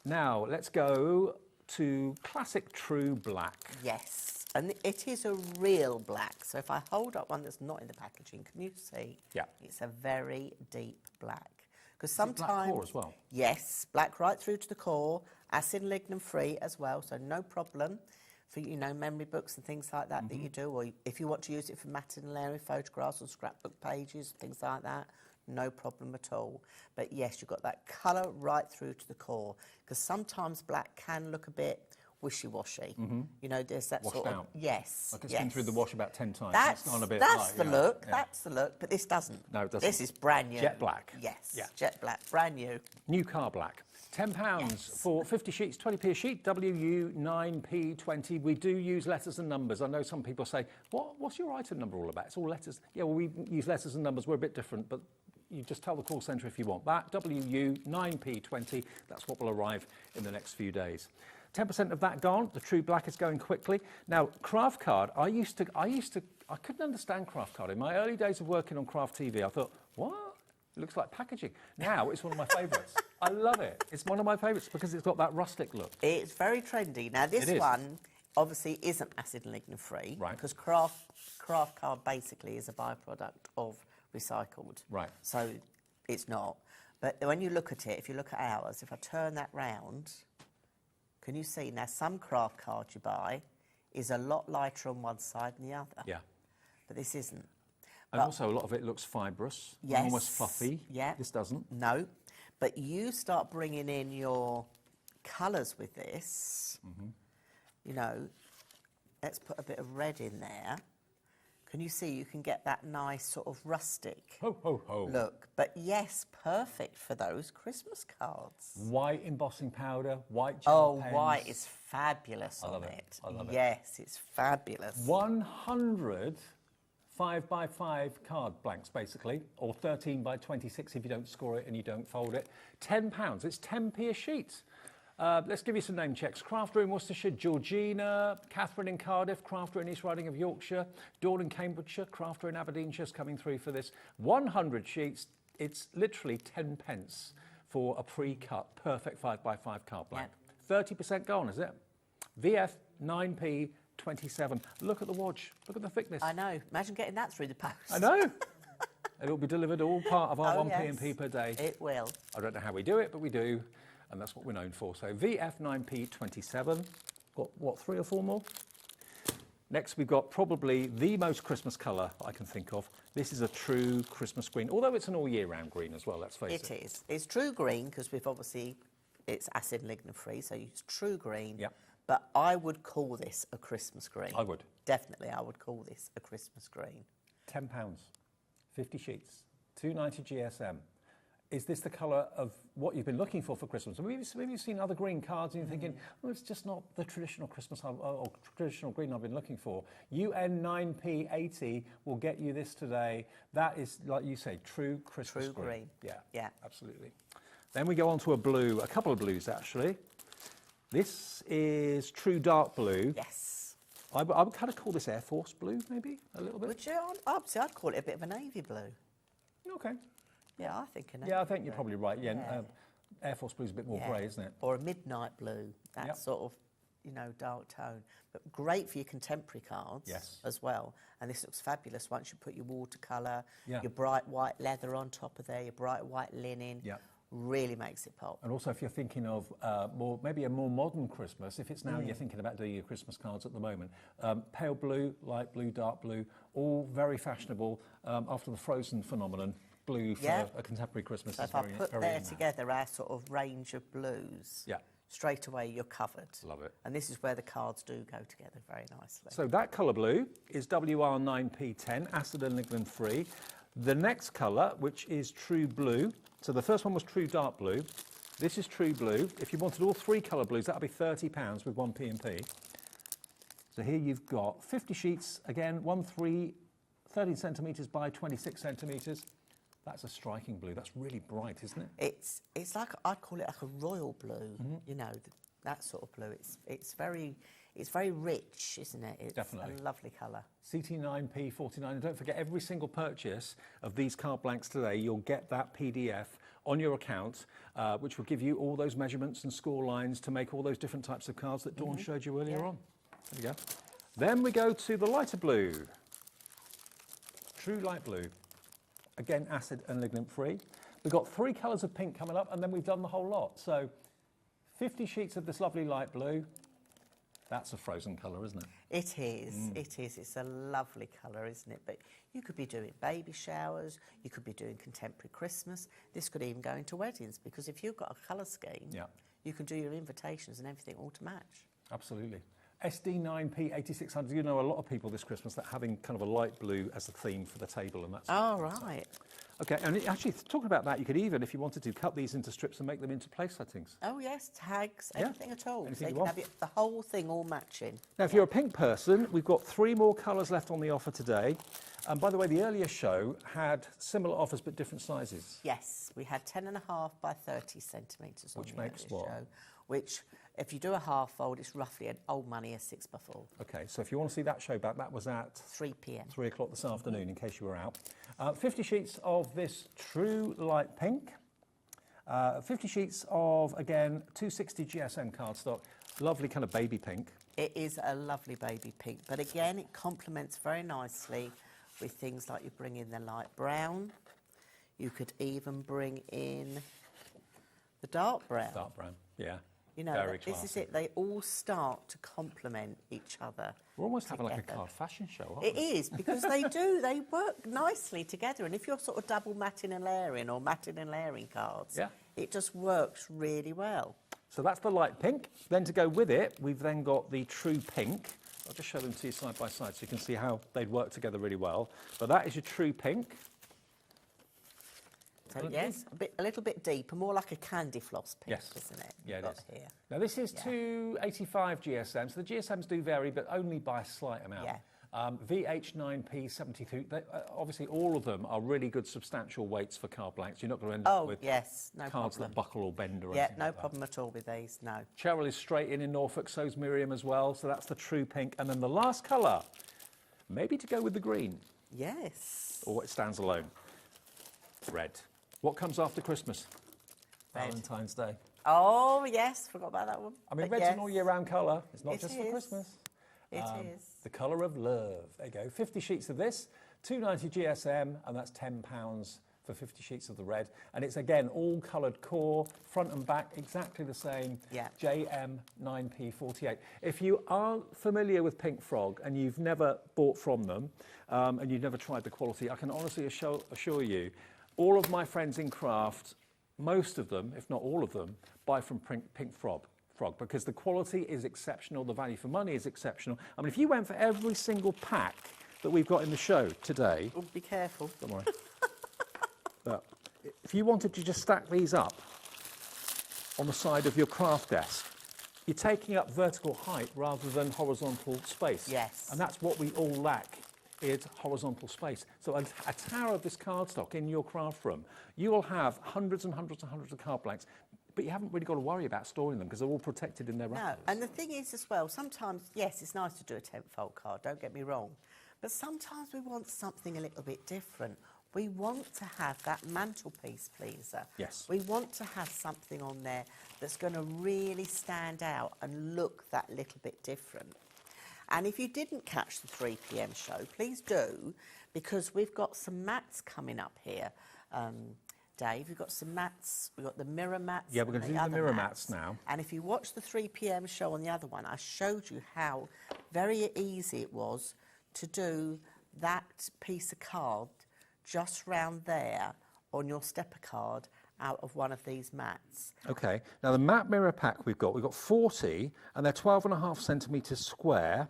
Now, let's go to classic True Black. Yes, and it is a real black. So if I hold up one that's not in the packaging, can you see? Yeah. It's a very deep black. Because sometimes... Black core as well? Yes, black right through to the core, acid and lignin free as well, so no problem for, you know, memory books and things like that that you do, or if you want to use it for Matinelli photographs or scrapbook pages, things like that, no problem at all. But yes, you've got that colour right through to the core, because sometimes black can look a bit wishy-washy. You know, there's that Washed sort of... out. Yes, Like it's been through the wash about 10 times. That's gone a bit that's light, the yeah. look, Yeah. that's the look, but this doesn't. No, it doesn't. This is brand new. Jet black. Yes, Yeah. jet black, brand new. New car black. £10 for 50 sheets, 20p a sheet, WU9P20. We do use letters and numbers. I know some people say, what's your item number all about? It's all letters. Yeah, well, we use letters and numbers. We're a bit different, but you just tell the call centre if you want that. WU9P20, that's what will arrive in the next few days. 10% of that gone. The True Black is going quickly. Now, craft card, I couldn't understand craft card. In my early days of working on craft TV, I thought, what? It looks like packaging. Now, it's one of my favourites. I love it. It's one of my favourites because it's got that rustic look. It's very trendy. Now, this one obviously isn't acid and lignin free. Right. Because craft card basically is a byproduct of recycled. Right. So it's not. But when you look at it, if you look at ours, if I turn that round, can you see? Now, some craft card you buy is a lot lighter on one side than the other. Yeah. But this isn't. And also, a lot of it looks fibrous, Yes. almost fluffy. Yeah. This doesn't. No. But you start bringing in your colours with this, you know, let's put a bit of red in there. Can you see you can get that nice sort of rustic Ho, ho, ho. look? But yes, perfect for those Christmas cards. White embossing powder, white gel pens. White is fabulous I love on it. it. I love it. Yes, it's fabulous. 100 5x5 card blanks, basically, or 13 by 26 if you don't score it and you don't fold it. £10. It's 10p a sheet. Let's give you some name checks. Crafter in Worcestershire, Georgina. Catherine in Cardiff. Crafter in East Riding of Yorkshire. Dawn in Cambridgeshire. Crafter in Aberdeenshire's coming through for this. 100 sheets. It's literally 10 pence for a pre-cut, perfect 5x5 card blank. 30% gone, is it? VF 9p 27. Look at the watch. Look at the thickness. I know. Imagine getting that through the post. I know. It'll be delivered all part of our Oh, 1 yes. P&P per day. It will. I don't know how we do it, but we do, and that's what we're known for. So VF9P27. Got, what, 3 or 4 more? Next, we've got probably the most Christmas colour I can think of. This is a true Christmas green, although it's an all year round green as well, let's face it. It is. It's true green because we've obviously, it's acid and lignin free, so it's true green. Yep. But I would call this a Christmas green. I would. Definitely, I would call this a Christmas green. £10, 50 sheets, 290 GSM. Is this the colour of what you've been looking for Christmas? Maybe you've seen other green cards and you're thinking, well, it's just not the traditional Christmas or traditional green I've been looking for. UN9P80 will get you this today. That is, like you say, true Christmas True green. Yeah, absolutely. Then we go on to a blue, a couple of blues actually. This is true dark blue. Yes. I would kind of call this Air Force blue, maybe, a little bit. Would you? Obviously, I'd call it a bit of a navy blue. Okay. Yeah, I think a navy Yeah, I think blue. you're probably right. Yeah, Air Force blue's a bit more grey, isn't it? Or a midnight blue, that sort of, you know, dark tone. But great for your contemporary cards as well. And this looks fabulous once you put your watercolour, your bright white leather on top of there, your bright white linen. Yeah. Really makes it pop. And also if you're thinking of maybe a more modern Christmas, if it's now you're thinking about doing your Christmas cards at the moment, pale blue, light blue, dark blue, all very fashionable after the Frozen phenomenon. Blue for a contemporary Christmas So is if I very, put very there in now. together our sort of range of blues, straight away you're covered. Love it. And this is where the cards do go together very nicely. So that colour blue is WR9P10, acid and lignin free. The next colour, which is true blue, so the first one was true dark blue. This is true blue. If you wanted all three colour blues, that would be £30 with one P&P. So here you've got 50 sheets, again, 13 centimetres by 26 centimetres. That's a striking blue. That's really bright, isn't it? It's like, I'd call it like a royal blue, you know, that sort of blue. It's very rich, isn't it? It's Definitely. a lovely colour. CT9P49. And don't forget, every single purchase of these card blanks today, you'll get that PDF on your account, which will give you all those measurements and score lines to make all those different types of cards that Dawn showed you earlier on. There we go. Then we go to the lighter blue. True light blue. Again, acid and lignin free. We've got three colours of pink coming up, and then we've done the whole lot. So 50 sheets of this lovely light blue. That's a Frozen colour, isn't it? It is, it is. It's a lovely colour, isn't it? But you could be doing baby showers, you could be doing contemporary Christmas. This could even go into weddings, because if you've got a colour scheme, you can do your invitations and everything all to match. Absolutely. SD9P8600. You know a lot of people this Christmas that are having kind of a light blue as a theme for the table, and that's right. Okay, and actually talking about that, you could even, if you wanted to, cut these into strips and make them into place settings. Oh yes, tags, anything at all. Anything so you you can want. have the whole thing all matching. Now, if you're a pink person, we've got three more colours left on the offer today. And by the way, the earlier show had similar offers but different sizes. Yes, we had 10.5 by 30 centimetres on Which the makes earlier what? show. Which, if you do a half fold, it's roughly an old money a 6x4. Okay, so if you want to see that show back, that was at 3 p.m. 3 o'clock this afternoon, in case you were out. 50 sheets of this true light pink. 50 sheets of, again, 260 GSM cardstock. Lovely kind of baby pink. It is a lovely baby pink, but again, it complements very nicely with things like you bring in the light brown. You could even bring in the dark brown. Dark brown, yeah. You know, very this is it. They all start to complement each other. We're almost having like a together. card fashion show, aren't It we? is, because they do. They work nicely together. And if you're sort of double matting and layering or matting and layering cards, it just works really well. So that's the light pink. Then to go with it, we've then got the true pink. I'll just show them to you side by side so you can see how they'd work together really well. But that is your true pink. So yes, a little bit deeper, more like a candy floss pink, isn't it? Yeah, it is. Here. Now this is 285 GSM, so the GSMs do vary, but only by a slight amount. Yeah. VH9P72, obviously all of them are really good substantial weights for card blanks. You're not going to end up with no cards problem. that buckle or bend or Yeah, anything no like problem at all with these, no. Cheryl is straight in Norfolk, so's Miriam as well, so that's the true pink. And then the last colour, maybe to go with the green. Yes. Or it stands alone. Red. What comes after Christmas? Red. Valentine's Day. Oh, yes, forgot about that one. I mean, But red's an all year round colour. It's not It just for is. Christmas. It is. The colour of love. There you go. 50 sheets of this, 290 GSM, and that's £10 for 50 sheets of the red. And it's, again, all coloured core, front and back, exactly the same. Yeah. JM9P48. If you aren't familiar with Pink Frog and you've never bought from them and you've never tried the quality, I can honestly assure you, all of my friends in craft, most of them, if not all of them, buy from Pink Frog because the quality is exceptional, the value for money is exceptional. I mean, if you went for every single pack that we've got in the show today... Oh, be careful. Don't worry. But if you wanted to just stack these up on the side of your craft desk, you're taking up vertical height rather than horizontal space. Yes. And that's what we all lack, is horizontal space. So a tower of this cardstock in your craft room, you will have hundreds and hundreds and hundreds of card blanks, but you haven't really got to worry about storing them because they're all protected in their wrappers. No, and the thing is as well, sometimes, yes, it's nice to do a 10-fold card, don't get me wrong, but sometimes we want something a little bit different. We want to have that mantelpiece pleaser. Yes. We want to have something on there that's going to really stand out and look that little bit different. And if you didn't catch the 3 p.m. show, please do, because we've got some mats coming up here. Dave, we've got some mats, we've got the mirror mats. Yeah, we're going to do the mirror mats now. And if you watch the 3 p.m. show on the other one, I showed you how very easy it was to do that piece of card just round there on your stepper card out of one of these mats. Okay, now the mat mirror pack we've got 40, and they're 12.5 centimetres square,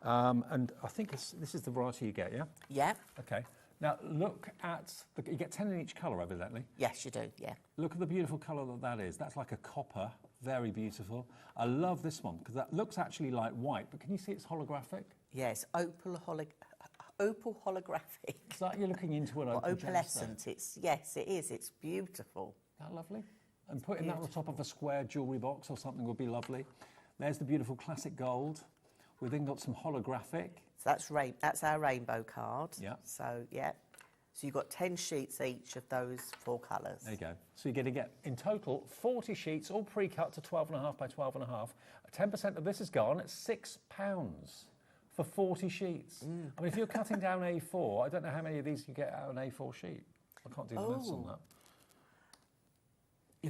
and I think this is the variety you get, yeah? Yeah. Okay, now look at, you get 10 in each colour evidently. Yes, you do, yeah. Look at the beautiful colour that is. That's like a copper, very beautiful. I love this one because that looks actually like white, but can you see it's holographic? Yes, opal holographic. It's like you're looking into an opal opalescent. Yes, it is. It's beautiful. Isn't that lovely? And putting that on the top of a square jewellery box or something would be lovely. There's the beautiful classic gold. We've then got some holographic. So that's our rainbow card. Yeah. So, yeah. So you've got 10 sheets each of those 4 colours. There you go. So you're going to get, in total, 40 sheets, all pre-cut to 12.5 by 12.5. 10% of this is gone at £6 for 40 sheets. I mean, if you're cutting down A4, I don't know how many of these you get out of an A4 sheet. I can't do the maths on that. You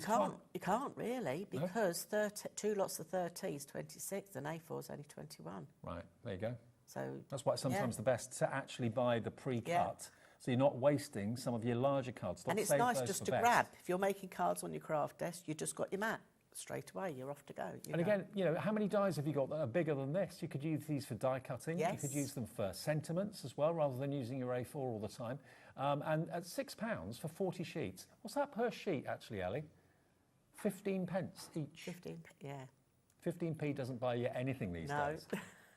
can't really, because 2 lots of 30 is 26 and A4 is only 21. Right, there you go. So that's why it's sometimes the best to actually buy the pre-cut. Yeah. So you're not wasting some of your larger cardstock. And it's nice just to grab. If you're making cards on your craft desk, you just got your mat. Straight away, you're off to go. And again, you know, how many dies have you got that are bigger than this? You could use these for die cutting. Yes. You could use them for sentiments as well, rather than using your A4 all the time. And at £6 for 40 sheets, what's that per sheet, actually, Ellie? 15 pence each. 15, yeah. 15p doesn't buy you anything these No. days.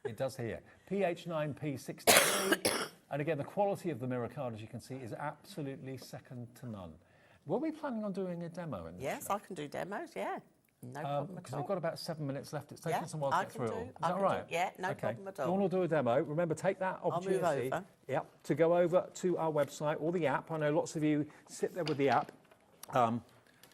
It does here. PH9P63. And again, the quality of the mirror card, as you can see, is absolutely second to none. Were we planning on doing a demo? Yes, I can do demos, yeah. No problem at because all. we've got about 7 minutes left. It's taken us a while to I get can through it do. all. Is I that can right? do- yeah, no okay. problem at If you all. want to do a demo, remember, take that opportunity. I'll move over. Yep, to go over to our website or the app. I know lots of you sit there with the app.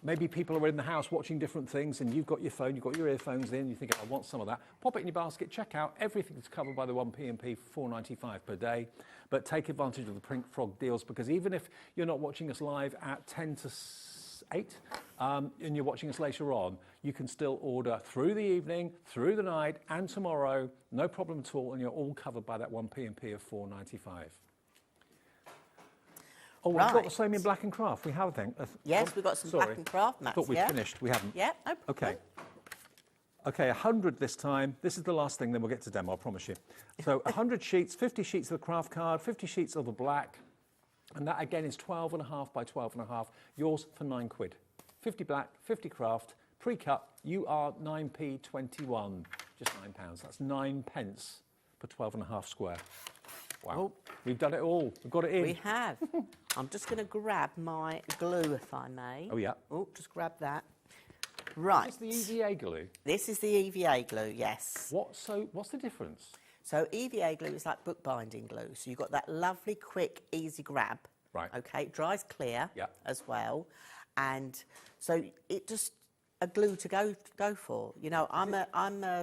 Maybe people are in the house watching different things and you've got your phone, you've got your earphones in, you think, I want some of that. Pop it in your basket, check out. Everything's covered by the 1p&p for £4.95 per day. But take advantage of the Pink Frog deals, because even if you're not watching us live at 10 to 8 and you're watching us later on, you can still order through the evening, through the night and tomorrow, no problem at all, and you're all covered by that 1p&p of £4.95. Oh, we've got the same in black and craft. We have, I think. Yes, we've got some black and craft mats. I thought we'd finished. We haven't. Yeah, no problem. Okay. Okay, 100 this time. This is the last thing, then we'll get to demo, I promise you. So 100 sheets, 50 sheets of the craft card, 50 sheets of the black, and that again is 12.5 by 12.5. Yours for £9. 50 black, 50 craft, pre-cut. You are 9p21, just £9. That's 9 pence per 12.5 square. Wow, Oh. We've done it all. We've got it in. We have. I'm just going to grab my glue, if I may. Oh, yeah. Oh, just grab that. Right. Is this the EVA glue? This is the EVA glue, yes. What's the difference? So EVA glue is like bookbinding glue. So you've got that lovely, quick, easy grab. Right. Okay, it dries clear as well. And so it just a glue to go for. You know, I'm a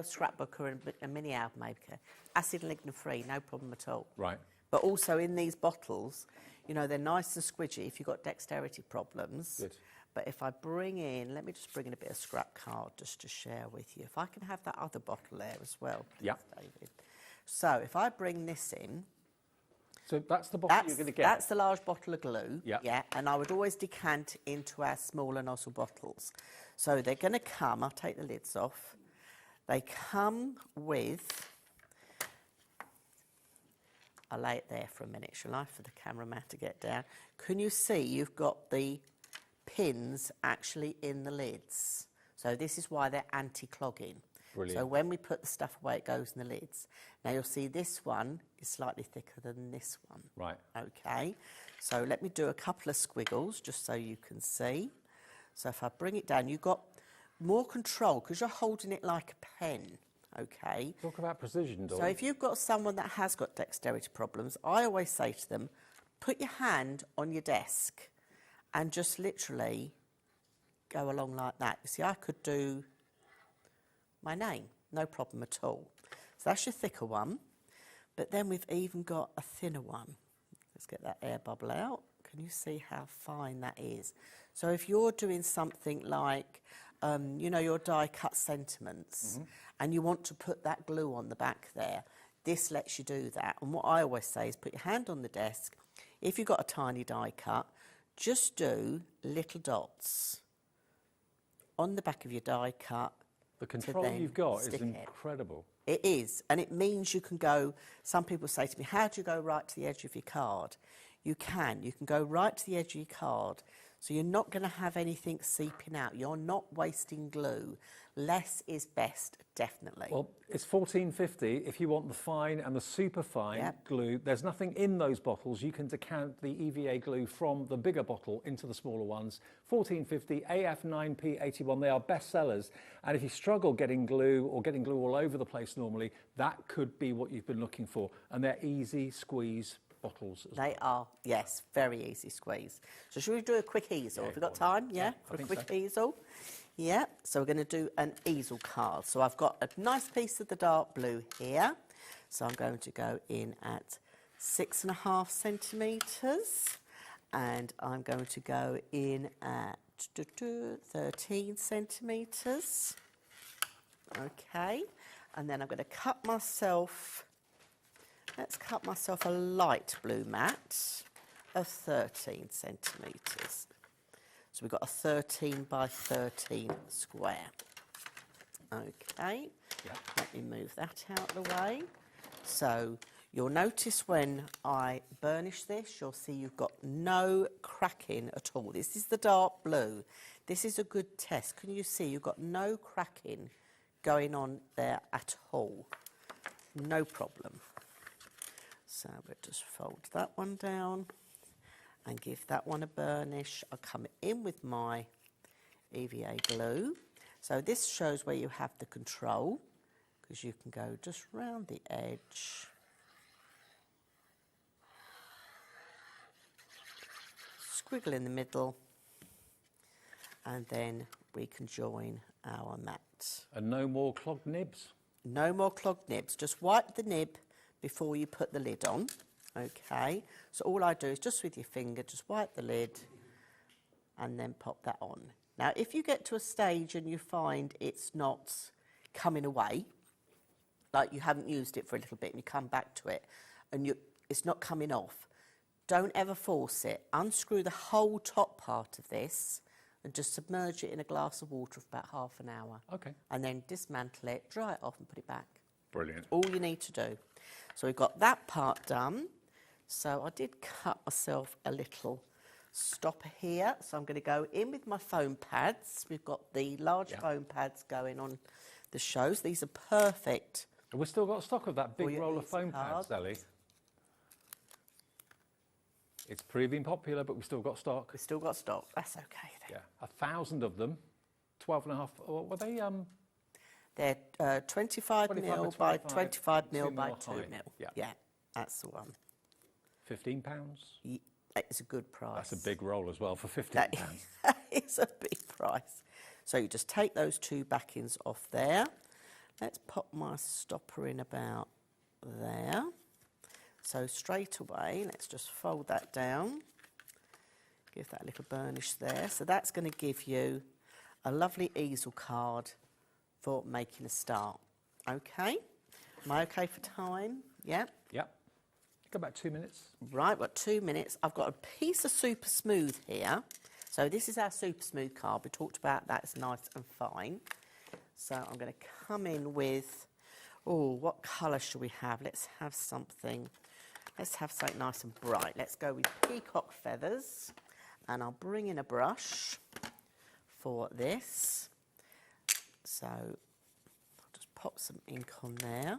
scrapbooker and a mini album maker. Acid and lignin free, no problem at all. Right. But also in these bottles, You know, they're nice and squidgy if you've got dexterity problems. Good. But if I bring in, let me just bring in a bit of scrap card just to share with you. If I can have that other bottle there as well, please, Yeah. David. So if I bring this in, So that's the bottle you're going to get? that's the large bottle of glue. Yeah. Yeah, and I would always decant into our smaller nozzle bottles. So they're going to come, I'll take the lids off. They come with, I'll lay it there for a minute, shall I, for the cameraman to get down. Can you see you've got the pins actually in the lids? So this is why they're anti-clogging. Brilliant. So when we put the stuff away, it goes in the lids. Now you'll see this one is slightly thicker than this one. Right. Okay, so let me do a couple of squiggles just so you can see. So if I bring it down, you've got more control because you're holding it like a pen. Okay. Talk about precision, Dawn. So if you've got someone that has got dexterity problems, I always say to them, put your hand on your desk and just literally go along like that. You see, I could do my name, no problem at all. So that's your thicker one, but then we've even got a thinner one. Let's get that air bubble out. Can you see how fine that is? So if you're doing something like, you know, your die cut sentiments, and you want to put that glue on the back there, this lets you do that. And what I always say is put your hand on the desk. If you've got a tiny die cut, just do little dots on the back of your die cut. The control you've got is stick it. incredible. It is, and it means you can go, some people say to me, how do you go right to the edge of your card? You can go right to the edge of your card, so you're not going to have anything seeping out. You're not wasting glue. Less is best, definitely. Well, it's $14.50 if you want the fine and the super fine glue. There's nothing in those bottles. You can decant the EVA glue from the bigger bottle into the smaller ones. $14.50, AF9P81. They are best sellers. And if you struggle getting glue or getting glue all over the place normally, that could be what you've been looking for. And they're easy squeeze bottles as well. They are, yes, very easy squeeze. So should we do a quick easel? Have we got time? Yeah, for a quick easel? Yeah, so we're going to do an easel card. So I've got a nice piece of the dark blue here. So I'm going to go in at 6.5 centimetres. And I'm going to go in at 13 centimetres. Okay, and then I'm going to cut myself, let's cut myself a light blue mat of 13 centimetres. So we've got a 13 by 13 square. Okay, let me move that out of the way. So you'll notice when I burnish this, you'll see you've got no cracking at all. This is the dark blue. This is a good test. Can you see you've got no cracking going on there at all? No problem. So we'll just fold that one down and give that one a burnish. I'll come in with my EVA glue. So this shows where you have the control, because you can go just round the edge. Squiggle in the middle, and then we can join our mat. And no more clogged nibs? No more clogged nibs. Just wipe the nib before you put the lid on. Okay, so all I do is just with your finger, just wipe the lid and then pop that on. Now, if you get to a stage and you find it's not coming away, like you haven't used it for a little bit and you come back to it and it's not coming off, don't ever force it. Unscrew the whole top part of this and just submerge it in a glass of water for about half an hour. Okay. And then dismantle it, dry it off and put it back. Brilliant. All you need to do. So we've got that part done. So I did cut myself a little stopper here. So I'm going to go in with my foam pads. We've got the large foam pads going on the shows. These are perfect. And we've still got stock of that big roll of foam pads, Sally. It's proving popular, but we've still got stock. We've still got stock. That's okay then. Yeah, 1,000 of them. 12.5. Were they? They're 25 mil by 25 mil by 2 mil. Yeah, that's the one. £15. It's a good price. That's a big roll as well for £15. It's a big price. So you just take those two backings off there. Let's pop my stopper in about there. So straight away, let's just fold that down. Give that a little burnish there. So that's going to give you a lovely easel card for making a start. Okay? Am I okay for time? Yeah? Yep. Got about 2 minutes. Right, we've got 2 minutes. I've got a piece of Super Smooth here. So this is our Super Smooth card. We talked about that. It's nice and fine. So I'm going to come in with, oh, what colour should we have? Let's have something nice and bright. Let's go with peacock feathers. And I'll bring in a brush for this. So I'll just pop some ink on there.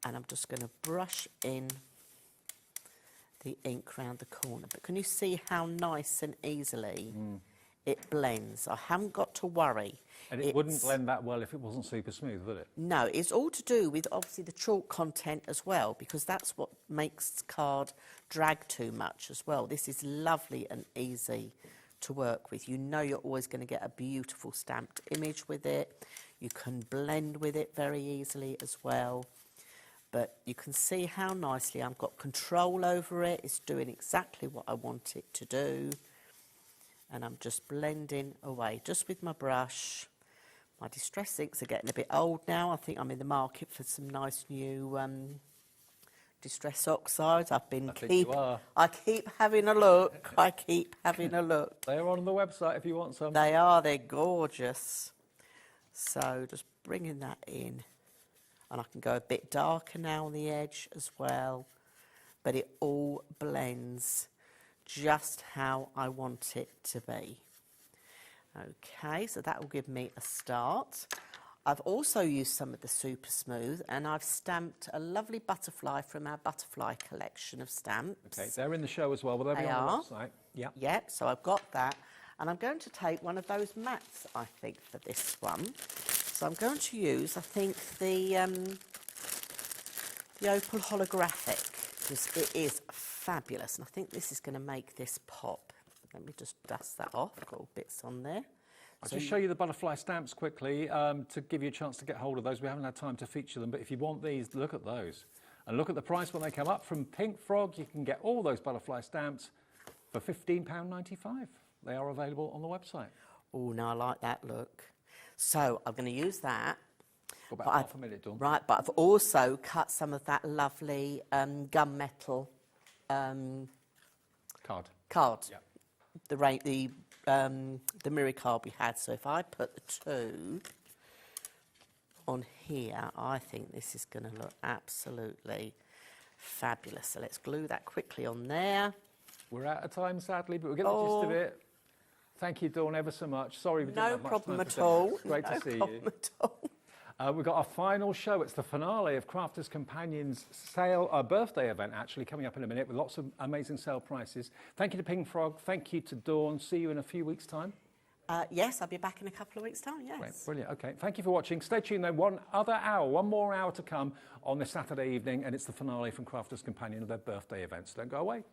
And I'm just going to brush in the ink round the corner. But can you see how nice and easily it blends? I haven't got to worry. And it wouldn't blend that well if it wasn't super smooth, would it? No, it's all to do with obviously the chalk content as well, because that's what makes card drag too much as well. This is lovely and easy to work with. You know you're always going to get a beautiful stamped image with it. You can blend with it very easily as well. But you can see how nicely I've got control over it. It's doing exactly what I want it to do. And I'm just blending away just with my brush. My distress inks are getting a bit old now. I think I'm in the market for some nice new distress oxides. I keep having a look. I keep having a look. They're on the website if you want some. They are. They're gorgeous. So just bringing that in. And I can go a bit darker now on the edge as well. But it all blends just how I want it to be. Okay, so that will give me a start. I've also used some of the Super Smooth, and I've stamped a lovely butterfly from our butterfly collection of stamps. Okay, they're in the show as well. Will they be on the website? Yeah. Yep, so I've got that. And I'm going to take one of those mats, I think, for this one. So I'm going to use, I think, the Opal Holographic, because it is fabulous. And I think this is going to make this pop. Let me just dust that off. I've got all bits on there. I'll just show you the butterfly stamps quickly to give you a chance to get hold of those. We haven't had time to feature them, but if you want these, look at those. And look at the price when they come up. From Pink Frog, you can get all those butterfly stamps for £15.95. They are available on the website. Oh, no, I like that look. So I'm going to use that. Got about half a minute done. Right, but I've also cut some of that lovely gunmetal card. Yep. The mirror card we had. So if I put the two on here, I think this is going to look absolutely fabulous. So let's glue that quickly on there. We're out of time, sadly, but we'll get the gist of it. Thank you, Dawn, ever so much. Sorry we didn't have much time at all. Great to see you. No problem at all. We've got our final show. It's the finale of Crafters Companions sale, our birthday event, actually, coming up in a minute with lots of amazing sale prices. Thank you to Pink Frog. Thank you to Dawn. See you in a few weeks' time. Yes, I'll be back in a couple of weeks' time, yes. Great, brilliant. OK, thank you for watching. Stay tuned, though. One more hour to come on this Saturday evening, and it's the finale from Crafters Companion of their birthday events. Don't go away.